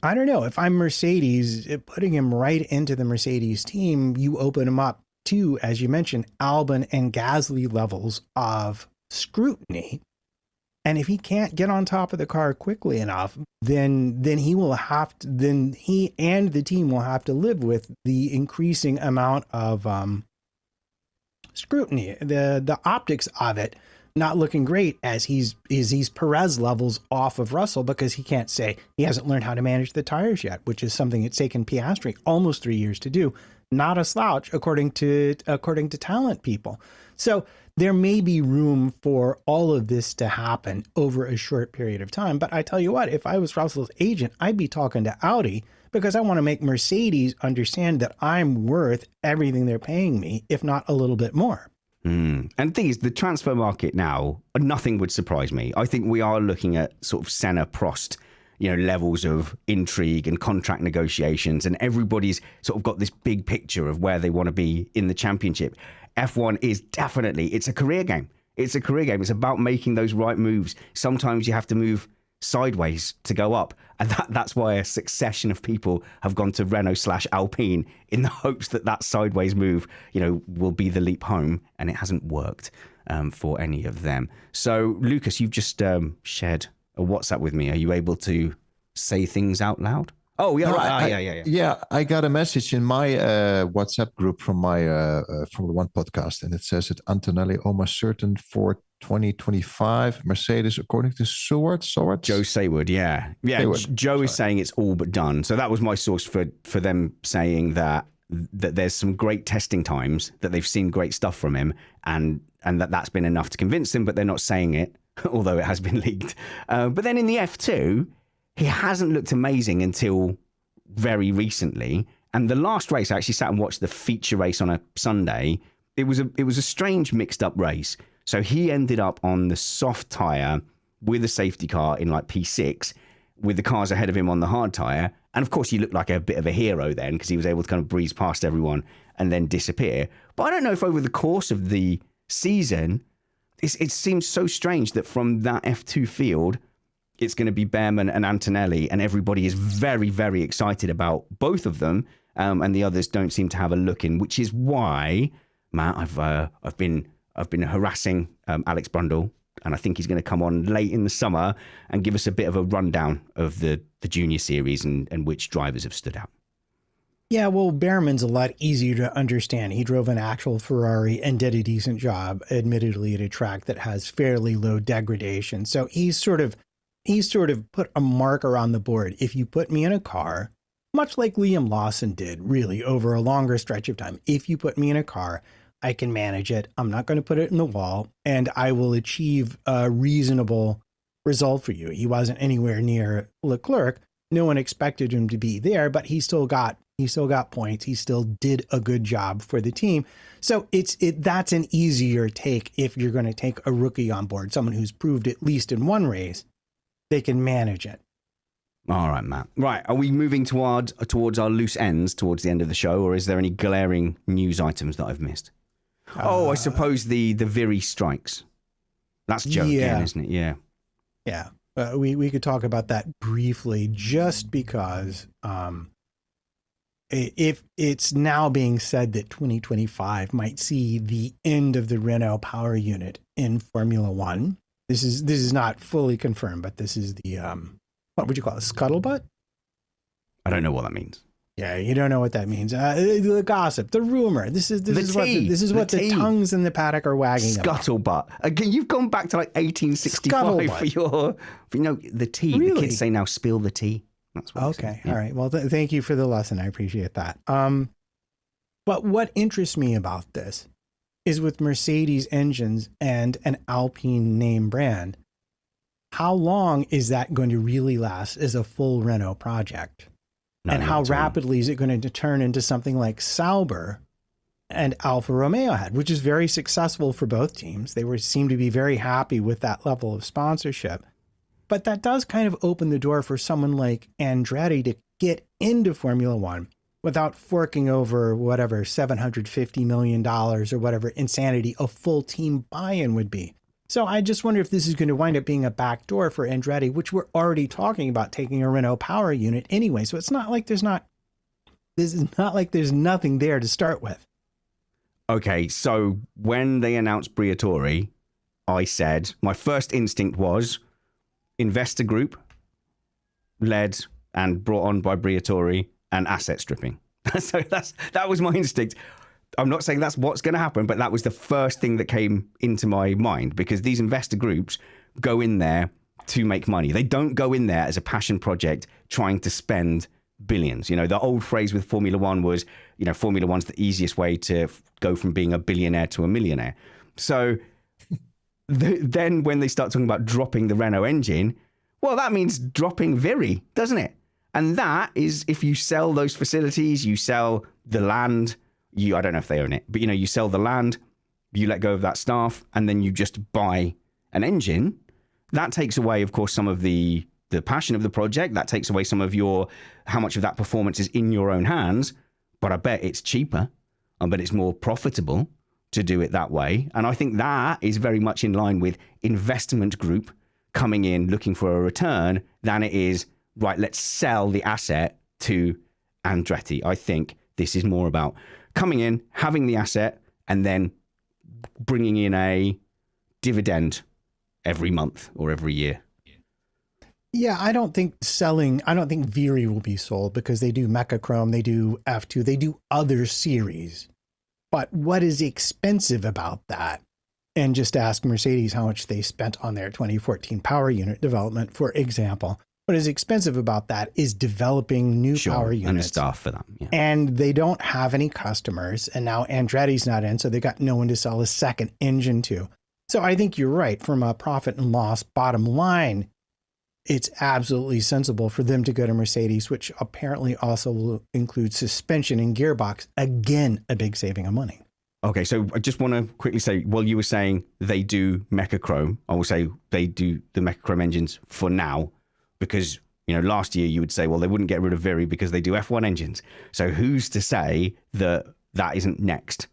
don't know, if I'm Mercedes, putting him right into the Mercedes team, you open him up to, as you mentioned, Albon and Gasly levels of scrutiny. And if he can't get on top of the car quickly enough, then he and the team will have to live with the increasing amount of scrutiny, the optics of it not looking great as he's Perez levels off of Russell, because he hasn't learned how to manage the tires yet, which is something it's taken Piastri almost 3 years to do. Not a slouch, according to talent people. So there may be room for all of this to happen over a short period of time. But I tell you what, if I was Russell's agent, I'd be talking to Audi, because I want to make Mercedes understand that I'm worth everything they're paying me, if not a little bit more. And the thing is, the transfer market now, nothing would surprise me. I think we are looking at sort of Senna, Prost, levels of intrigue and contract negotiations, and everybody's sort of got this big picture of where they want to be in the championship. F1 is definitely, it's a career game. It's a career game. It's about making those right moves. Sometimes you have to move sideways to go up. And that's why a succession of people have gone to Renault/Alpine in the hopes that sideways move, will be the leap home. And it hasn't worked for any of them. So, Lucas, you've just shared a WhatsApp with me. Are you able to say things out loud? Oh, yeah, right. Yeah, I got a message in my WhatsApp group from my Formula One podcast, and it says that Antonelli almost certain for 2025 Mercedes, according to Seward. Joe Saywood, yeah. Joe is saying it's all but done. So that was my source for them saying that there's some great testing times, that they've seen great stuff from him, and that's been enough to convince them, but they're not saying it, although it has been leaked. But then in the F2, he hasn't looked amazing until very recently. And the last race, I actually sat and watched the feature race on a Sunday. It was a strange mixed up race. So he ended up on the soft tyre with a safety car in like P6, with the cars ahead of him on the hard tyre. And of course, he looked like a bit of a hero then, because he was able to kind of breeze past everyone and then disappear. But I don't know if over the course of the season, it seems so strange that from that F2 field, it's going to be Behrman and Antonelli, and everybody is very, very excited about both of them, and the others don't seem to have a look in, which is why, Matt, I've been harassing Alex Brundle, and I think he's going to come on late in the summer and give us a bit of a rundown of the junior series and which drivers have stood out. Yeah, well, Behrman's a lot easier to understand. He drove an actual Ferrari and did a decent job, admittedly, at a track that has fairly low degradation. So he's sort of put a marker on the board. If you put me in a car, much like Liam Lawson did, really, over a longer stretch of time, if you put me in a car, I can manage it. I'm not going to put it in the wall, and I will achieve a reasonable result for you. He wasn't anywhere near Leclerc. No one expected him to be there, but he still got points. He still did a good job for the team. So that's an easier take if you're going to take a rookie on board, someone who's proved at least in one race they can manage it. All right, Matt. Right, are we moving towards our loose ends towards the end of the show, or is there any glaring news items that I've missed? I suppose the Viri strikes. That's Joe again, isn't it? Yeah. Yeah. We could talk about that briefly, just because if it's now being said that 2025 might see the end of the Renault power unit in Formula One. This is not fully confirmed, but this is the what would you call it? Scuttlebutt? I don't know what that means. Yeah, you don't know what that means. The gossip, the rumor. This is what the tongues in the paddock are wagging. Scuttlebutt. Again, you've gone back to like 1865 for the tea. Really? The kids say now, spill the tea. That's what. Okay, all right. Well, thank you for the lesson. I appreciate that. But what interests me about this is with Mercedes engines and an Alpine name brand, how long is that going to really last as a full Renault project? And how rapidly is it going to turn into something like Sauber and Alfa Romeo had, which is very successful for both teams. They seem to be very happy with that level of sponsorship. But that does kind of open the door for someone like Andretti to get into Formula One without forking over whatever $750 million or whatever insanity a full team buy-in would be. So I just wonder if this is going to wind up being a backdoor for Andretti, which we're already talking about taking a Renault power unit anyway. So it's not like there's nothing there to start with. Okay, so when they announced Briatore, I said my first instinct was investor group led and brought on by Briatore and asset stripping. So that was my instinct. I'm not saying that's what's going to happen, but that was the first thing that came into my mind, because these investor groups go in there to make money. They don't go in there as a passion project trying to spend billions. You know, the old phrase with Formula One was, you know, Formula One's the easiest way to go from being a billionaire to a millionaire. So then when they start talking about dropping the Renault engine, well, that means dropping Viri, doesn't it? And that is, if you sell those facilities, you sell the land, I don't know if they own it, but, you know, you sell the land, you let go of that staff, and then you just buy an engine. That takes away, of course, some of the passion of the project. That takes away some of how much of that performance is in your own hands. But I bet it's cheaper. I bet it's more profitable to do it that way. And I think that is very much in line with investment group coming in looking for a return than it is, right, let's sell the asset to Andretti. I think this is more about coming in, having the asset, and then bringing in a dividend every month or every year. Yeah, I don't think Viri will be sold because they do Mechachrome, they do F2, they do other series. But what is expensive about that? And just ask Mercedes how much they spent on their 2014 power unit development, for example. What is expensive about that is developing new power units. And the staff for them. Yeah. And they don't have any customers. And now Andretti's not in, so they got no one to sell a second engine to. So I think you're right. From a profit and loss bottom line, it's absolutely sensible for them to go to Mercedes, which apparently also will include suspension and gearbox. Again, a big saving of money. Okay, so I just want to quickly say, while you were saying they do Mechachrome, I will say they do the Mechachrome engines for now, because, you know, last year you would say, well, they wouldn't get rid of Viri because they do F1 engines. So who's to say that that isn't next?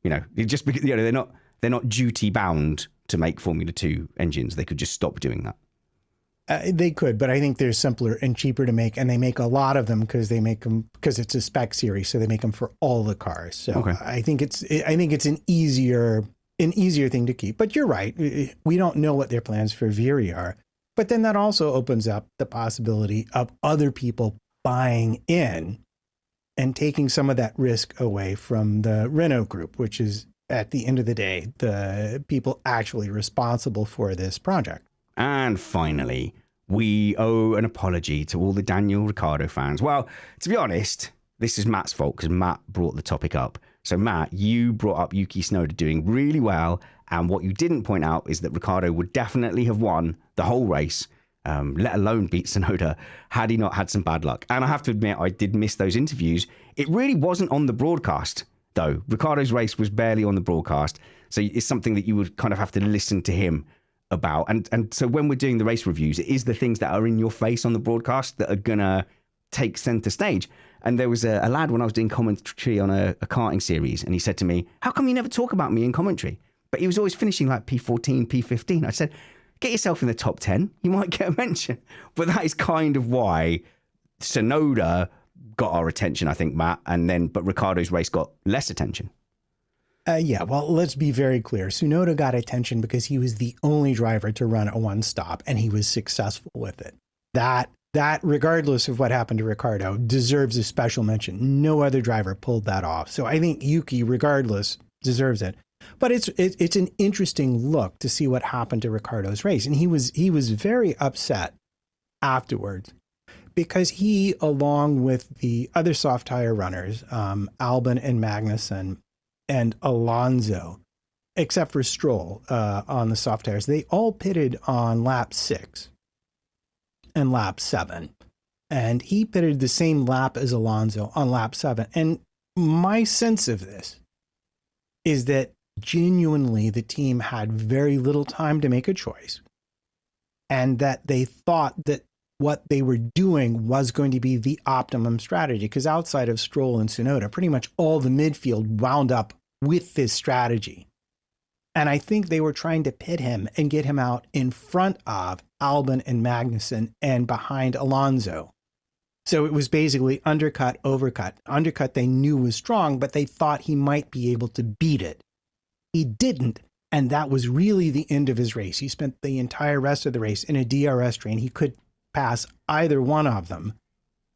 You know, just because, you know, they're not duty bound to make Formula 2 engines. They could just stop doing that. They could, but I think they're simpler and cheaper to make, and they make a lot of them because it's a spec series, so they make them for all the cars. So okay. I think it's an easier thing to keep. But you're right, we don't know what their plans for Viri are. But then that also opens up the possibility of other people buying in and taking some of that risk away from the Renault group, which is at the end of the day the people actually responsible for this project. And finally, we owe an apology to all the Daniel Ricciardo fans. Well, to be honest, this is Matt's fault because Matt brought the topic up. So Matt, you brought up Yuki Tsunoda doing really well. And what you didn't point out is that Ricciardo would definitely have won the whole race, let alone beat Tsunoda, had he not had some bad luck. And I have to admit, I did miss those interviews. It really wasn't on the broadcast, though. Ricciardo's race was barely on the broadcast. So it's something that you would kind of have to listen to him about. And so when we're doing the race reviews, it is the things that are in your face on the broadcast that are going to take center stage. And there was a lad when I was doing commentary on a karting series, and he said to me, how come you never talk about me in commentary? But he was always finishing like P14, P15. I said, get yourself in the top 10. You might get a mention. But that is kind of why Tsunoda got our attention, I think, Matt. But Ricciardo's race got less attention. Yeah, well, let's be very clear. Tsunoda got attention because he was the only driver to run a one-stop, and he was successful with it. That, regardless of what happened to Ricciardo, deserves a special mention. No other driver pulled that off. So I think Yuki, regardless, deserves it. But it's an interesting look to see what happened to Ricciardo's race. And he was very upset afterwards because he, along with the other soft tire runners, Albon and Magnussen and Alonso, except for Stroll on the soft tires, they all pitted on lap 6 and lap 7. And he pitted the same lap as Alonso on lap 7. And my sense of this is that genuinely the team had very little time to make a choice, and that they thought that what they were doing was going to be the optimum strategy. Because outside of Stroll and Tsunoda, pretty much all the midfield wound up with this strategy. And I think they were trying to pit him and get him out in front of Albon and Magnussen and behind Alonso. So it was basically undercut, overcut. Undercut they knew was strong, but they thought he might be able to beat it. He didn't, and that was really the end of his race. He spent the entire rest of the race in a DRS train. He could pass either one of them,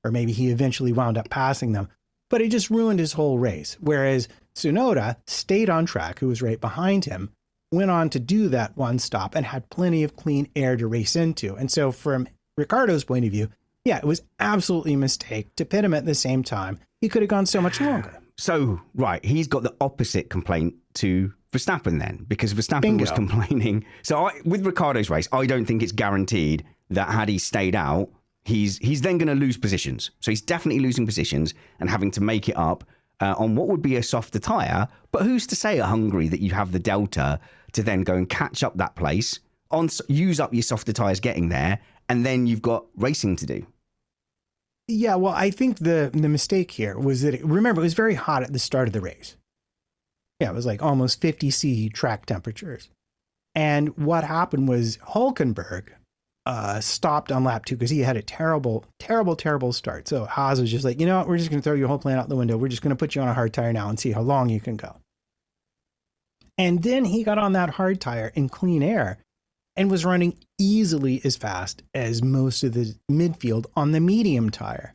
or maybe he eventually wound up passing them, but it just ruined his whole race. Whereas Tsunoda stayed on track, who was right behind him, went on to do that one stop and had plenty of clean air to race into. And so from Ricciardo's point of view, yeah, it was absolutely a mistake to pit him at the same time. He could have gone so much longer. So, right, he's got the opposite complaint to Verstappen then, because Verstappen Bingo. was complaining. So with Ricciardo's race, I don't think it's guaranteed that had he stayed out, he's then going to lose positions. So he's definitely losing positions and having to make it up on what would be a softer tyre. But who's to say at Hungary that you have the delta to then go and catch up that place, use up your softer tyres getting there, and then you've got racing to do? Yeah, well, I think the mistake here was that, remember, it was very hot at the start of the race. Yeah, it was like almost 50 C track temperatures. And what happened was Hülkenberg stopped on lap 2 because he had a terrible start. So Haas was just like, you know what, we're just going to throw your whole plan out the window. We're just going to put you on a hard tire now and see how long you can go. And then he got on that hard tire in clean air and was running easily as fast as most of the midfield on the medium tire.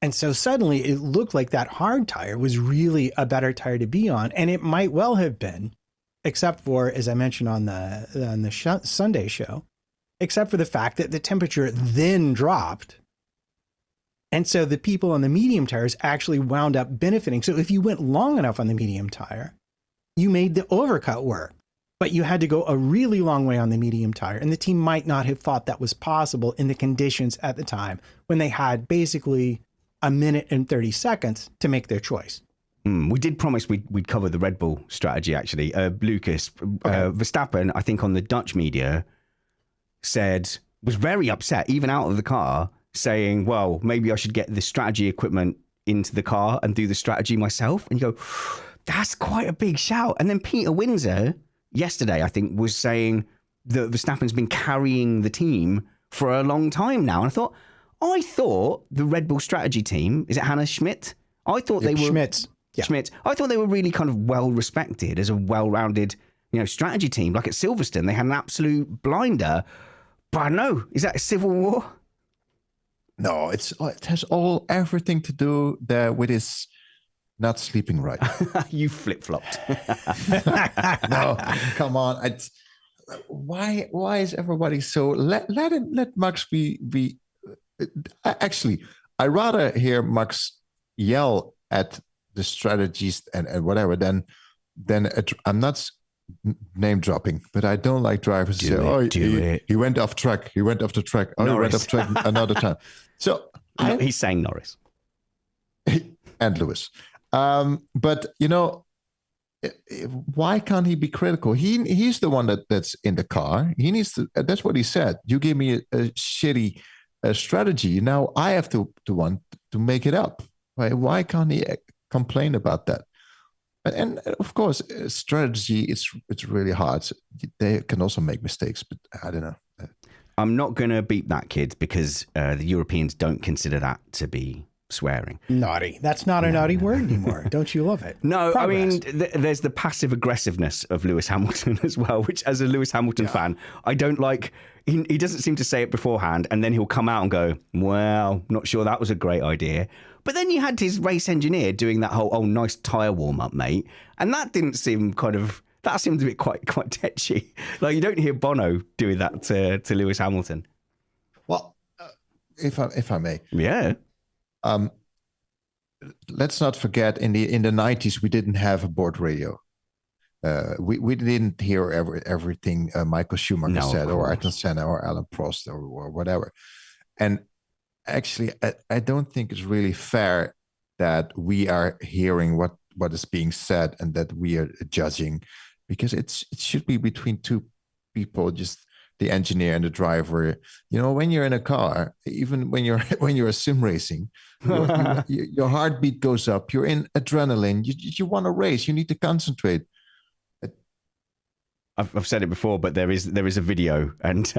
And so suddenly it looked like that hard tire was really a better tire to be on. And it might well have been, except for, as I mentioned on the Sunday show, except for the fact that the temperature then dropped. And so the people on the medium tires actually wound up benefiting. So if you went long enough on the medium tire, you made the overcut work. But you had to go a really long way on the medium tire. And the team might not have thought that was possible in the conditions at the time when they had basically a minute and 30 seconds to make their choice. We did promise we'd cover the Red Bull strategy, actually. Lucas, Verstappen, I think on the Dutch media, was very upset, even out of the car, saying, well, maybe I should get the strategy equipment into the car and do the strategy myself. And you go, that's quite a big shout. And then Peter Windsor yesterday, I think, was saying that Verstappen's been carrying the team for a long time now. And I thought the Red Bull strategy team, is it Hannah Schmidt? I thought they were Schmitz. Yeah. Schmidt. I thought they were really kind of well respected as a well-rounded, strategy team. Like at Silverstone, they had an absolute blinder. But I don't know, is that a civil war? No, it has everything to do there with his not sleeping right. You flip-flopped. No, come on. Why is everybody so let Max be actually, I rather hear Max yell at the strategies and whatever than I'm not name dropping, but I don't like drivers to say, he went off track. He went off the track. Oh, Norris. He went off track another time. So he's saying Norris and Lewis. But why can't he be critical? He's the one that's in the car. He needs to. That's what he said. You gave me a shitty strategy. Now I have to want to make it up. Right? Why can't he complain about that? And of course, strategy, it's really hard. They can also make mistakes, but I don't know. I'm not going to beat that kid because the Europeans don't consider that to be swearing. Naughty. That's not a naughty word anymore. Don't you love it? No, Progress. I mean, there's the passive aggressiveness of Lewis Hamilton as well, which as a Lewis Hamilton fan, I don't like. He doesn't seem to say it beforehand, and then he'll come out and go, well, not sure that was a great idea. But then you had his race engineer doing that whole, nice tyre warm-up, mate. And that didn't seem that seemed a bit quite tetchy. Like, you don't hear Bono doing that to Lewis Hamilton. Well, if I may. Yeah. Let's not forget in the 90s we didn't have a board radio. We didn't hear everything Michael Schumacher said, or Ayrton Senna, or Alan Prost, or whatever. And actually, I don't think it's really fair that we are hearing what is being said and that we are judging, because it should be between two people, just the engineer and the driver. You know, when you're in a car, even when you're sim racing, your heartbeat goes up. You're in adrenaline. You want to race. You need to concentrate. I've said it before, but there is a video, and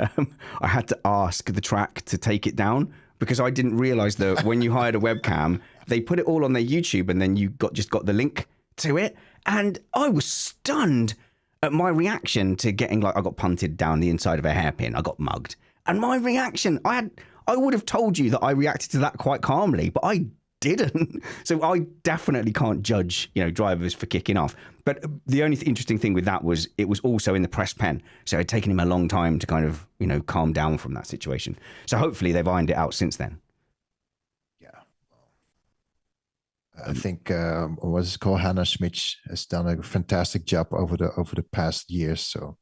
I had to ask the track to take it down because I didn't realize that when you hired a webcam, they put it all on their YouTube, and then you just got the link to it. And I was stunned at my reaction to getting, like, I got punted down the inside of a hairpin. I got mugged. And my reaction, I would have told you that I reacted to that quite calmly, but I didn't. So I definitely can't judge, drivers for kicking off. But the only interesting thing with that was it was also in the press pen. So it had taken him a long time to kind of, calm down from that situation. So hopefully they've ironed it out since then. Yeah. I think what's it called, Hannah Schmitz has done a fantastic job over the past years. So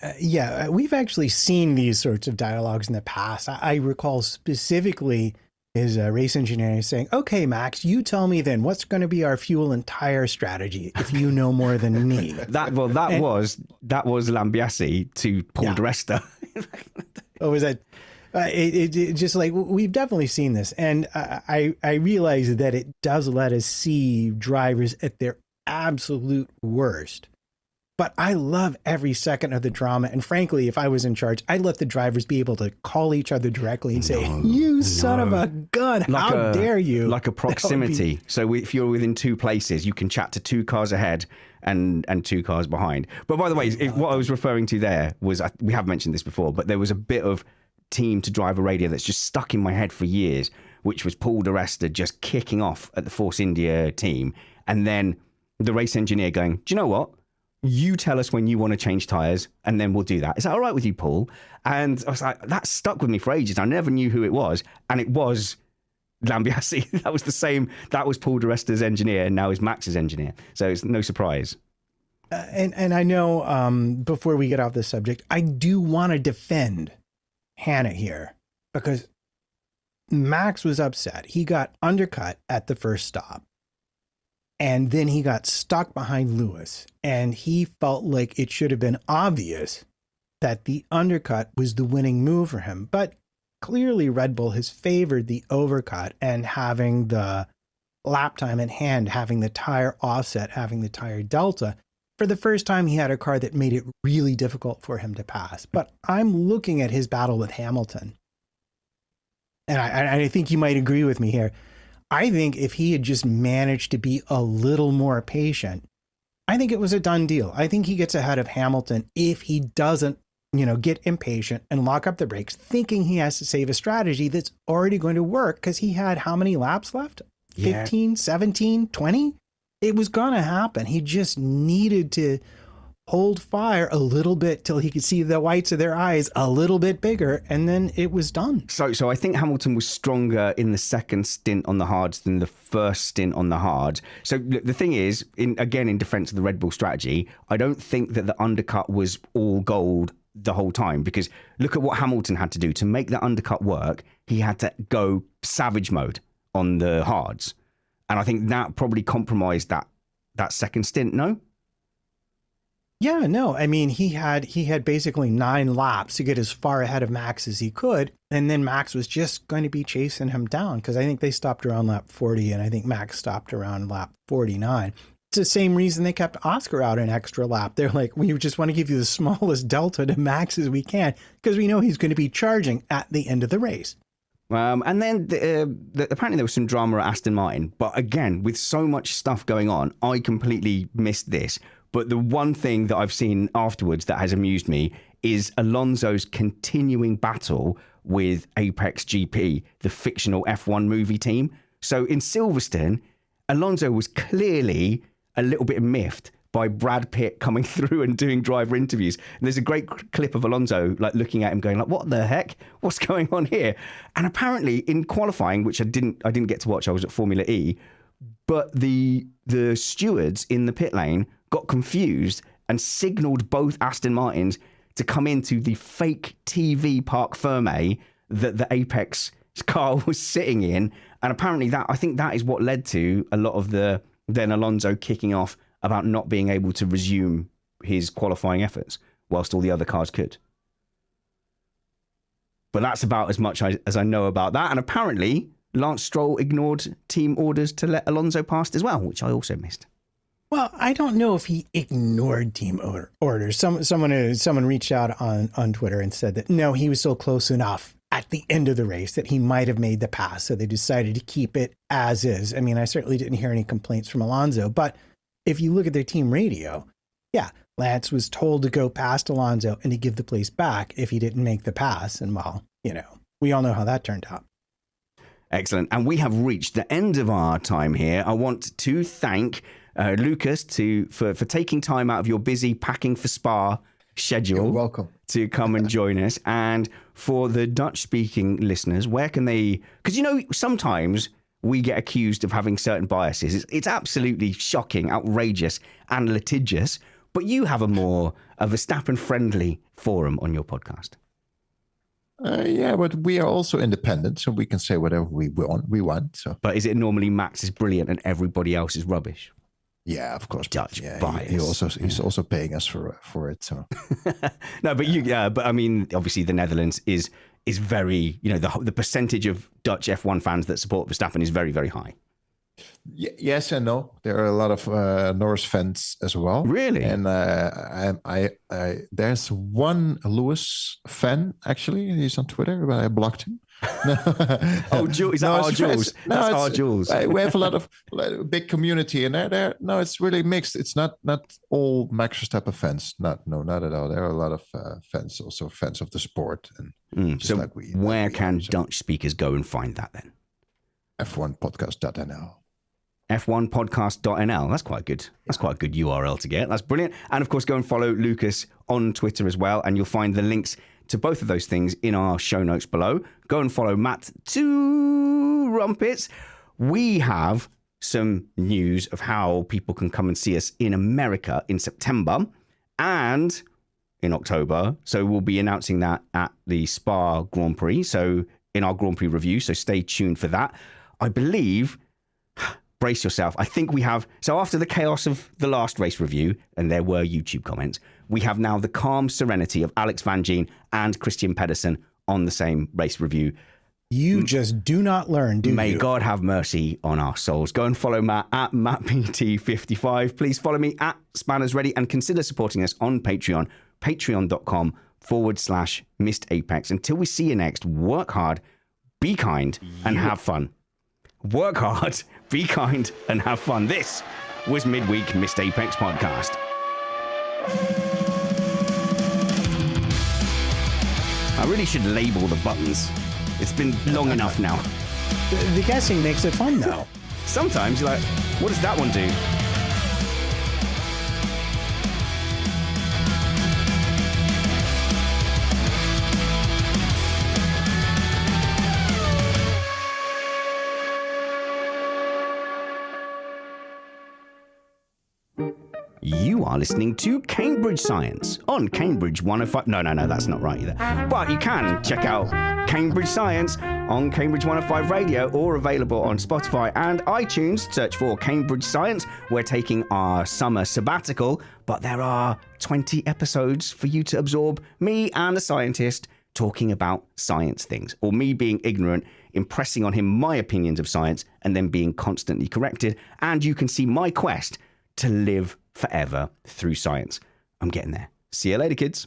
we've actually seen these sorts of dialogues in the past. I recall specifically his race engineer saying, "Okay, Max, you tell me then what's going to be our fuel and tire strategy if you know more than me." That was Lambiase to Paul di Resta. Oh, was that? It just like, we've definitely seen this, and I realize that it does let us see drivers at their absolute worst. But I love every second of the drama. And frankly, if I was in charge, I'd let the drivers be able to call each other directly and say, "You son of a gun, how dare you?" Like a proximity. So if you're within two places, you can chat to two cars ahead and two cars behind. But by the way, what I was referring to there was, we have mentioned this before, but there was a bit of team to driver radio that's just stuck in my head for years, which was Paul di Resta just kicking off at the Force India team. And then the race engineer going, "Do you know what? You tell us when you want to change tyres, and then we'll do that. Is that all right with you, Paul?" And I was like, that stuck with me for ages. I never knew who it was. And it was Lambiase. That was the same. That was Paul di Resta's engineer, and now is Max's engineer. So it's no surprise. And I know before we get off this subject, I do want to defend Hannah here, because Max was upset. He got undercut at the first stop. And then he got stuck behind Lewis, and he felt like it should have been obvious that the undercut was the winning move for him. But clearly Red Bull has favored the overcut and having the lap time at hand, having the tire offset, having the tire delta. For the first time, he had a car that made it really difficult for him to pass. But I'm looking at his battle with Hamilton, and I think you might agree with me here. I think if he had just managed to be a little more patient, I think it was a done deal. I think he gets ahead of Hamilton if he doesn't, get impatient and lock up the brakes, thinking he has to save a strategy that's already going to work, because he had how many laps left? 15, 17, 20? It was going to happen. He just needed to hold fire a little bit till he could see the whites of their eyes a little bit bigger, and then it was done. So I think Hamilton was stronger in the second stint on the hards than the first stint on the hards. So the thing is, in defense of the Red Bull strategy, I don't think that the undercut was all gold the whole time, because look at what Hamilton had to do to make that undercut work. He had to go savage mode on the hards, and I think that probably compromised that second stint. No. Yeah, no, I mean, he had basically 9 laps to get as far ahead of Max as he could. And then Max was just going to be chasing him down, because I think they stopped around lap 40 and I think Max stopped around lap 49. It's the same reason they kept Oscar out an extra lap. They're like, we just want to give you the smallest delta to Max as we can, because we know he's going to be charging at the end of the race. And then apparently there was some drama at Aston Martin. But again, with so much stuff going on, I completely missed this. But the one thing that I've seen afterwards that has amused me is Alonso's continuing battle with Apex GP, the fictional F1 movie team. So in Silverstone, Alonso was clearly a little bit miffed by Brad Pitt coming through and doing driver interviews. And there's a great clip of Alonso like looking at him going like, what the heck? What's going on here? And apparently in qualifying, which I didn't get to watch, I was at Formula E, but the stewards in the pit lane got confused and signaled both Aston Martins to come into the fake TV Parc Fermé that the Apex car was sitting in. And apparently I think that is what led to a lot of the then Alonso kicking off about not being able to resume his qualifying efforts whilst all the other cars could. But that's about as much as I know about that. And apparently Lance Stroll ignored team orders to let Alonso past as well, which I also missed. Well, I don't know if he ignored team orders. Someone reached out on Twitter and said that, no, he was still close enough at the end of the race that he might have made the pass. So they decided to keep it as is. I mean, I certainly didn't hear any complaints from Alonso, but if you look at their team radio, yeah, Lance was told to go past Alonso and to give the place back if he didn't make the pass. And well, we all know how that turned out. Excellent. And we have reached the end of our time here. I want to thank Lucas for taking time out of your busy packing for Spa schedule. You're welcome. To come and join us. And for the Dutch-speaking listeners, where can they... Because, sometimes we get accused of having certain biases. It's absolutely shocking, outrageous, and litigious. But you have a Verstappen-friendly forum on your podcast. Yeah, but we are also independent, so we can say whatever we want. So. But is it normally Max is brilliant and everybody else is rubbish? Yeah, of course. Dutch yeah, bias. He's also paying us for it. So no, but I mean, obviously the Netherlands is very, the percentage of Dutch F1 fans that support Verstappen is very, very high. Yes and no. There are a lot of Norris fans as well. Really? And I there's one Lewis fan actually. He's on Twitter, but I blocked him. Oh, Jules, is that our Jules? No, that's our Jules. We have a lot of big community, and there. No, it's really mixed. It's not all Max Verstappen fans. Not at all. There are a lot of fans, also fans of the sport. And so, where can Dutch speakers go and find that then? F1podcast.nl. F1podcast.nl. That's quite good. That's quite a good URL to get. That's brilliant. And of course, go and follow Lucas on Twitter as well. And you'll find the links to both of those things in our show notes below. Go and follow Matt Trumpets. We have some news of how people can come and see us in America in September and in October. So we'll be announcing that at the Spa Grand Prix. So in our Grand Prix review. So stay tuned for that. I believe... Brace yourself. I think we have... So after the chaos of the last race review, and there were YouTube comments, we have now the calm serenity of Alex Van Gien and Christian Pedersen on the same race review. You just do not learn, do you? May God have mercy on our souls. Go and follow Matt at MattPT55. Please follow me at Spanners Ready and consider supporting us on Patreon, patreon.com/Missed Apex. Until we see you next, work hard, be kind, and have fun. Work hard, be kind, and have fun. This was Midweek Missed Apex Podcast. I really should label the buttons. It's been long enough now. The guessing makes it fun, though. Sometimes you're like, what does that one do? You are listening to Cambridge Science on Cambridge 105. No, that's not right either. But you can check out Cambridge Science on Cambridge 105 Radio or available on Spotify and iTunes. Search for Cambridge Science. We're taking our summer sabbatical, but there are 20 episodes for you to absorb me and a scientist talking about science things, or me being ignorant, impressing on him my opinions of science, and then being constantly corrected. And you can see my quest to live forever through science. I'm getting there. See you later, kids.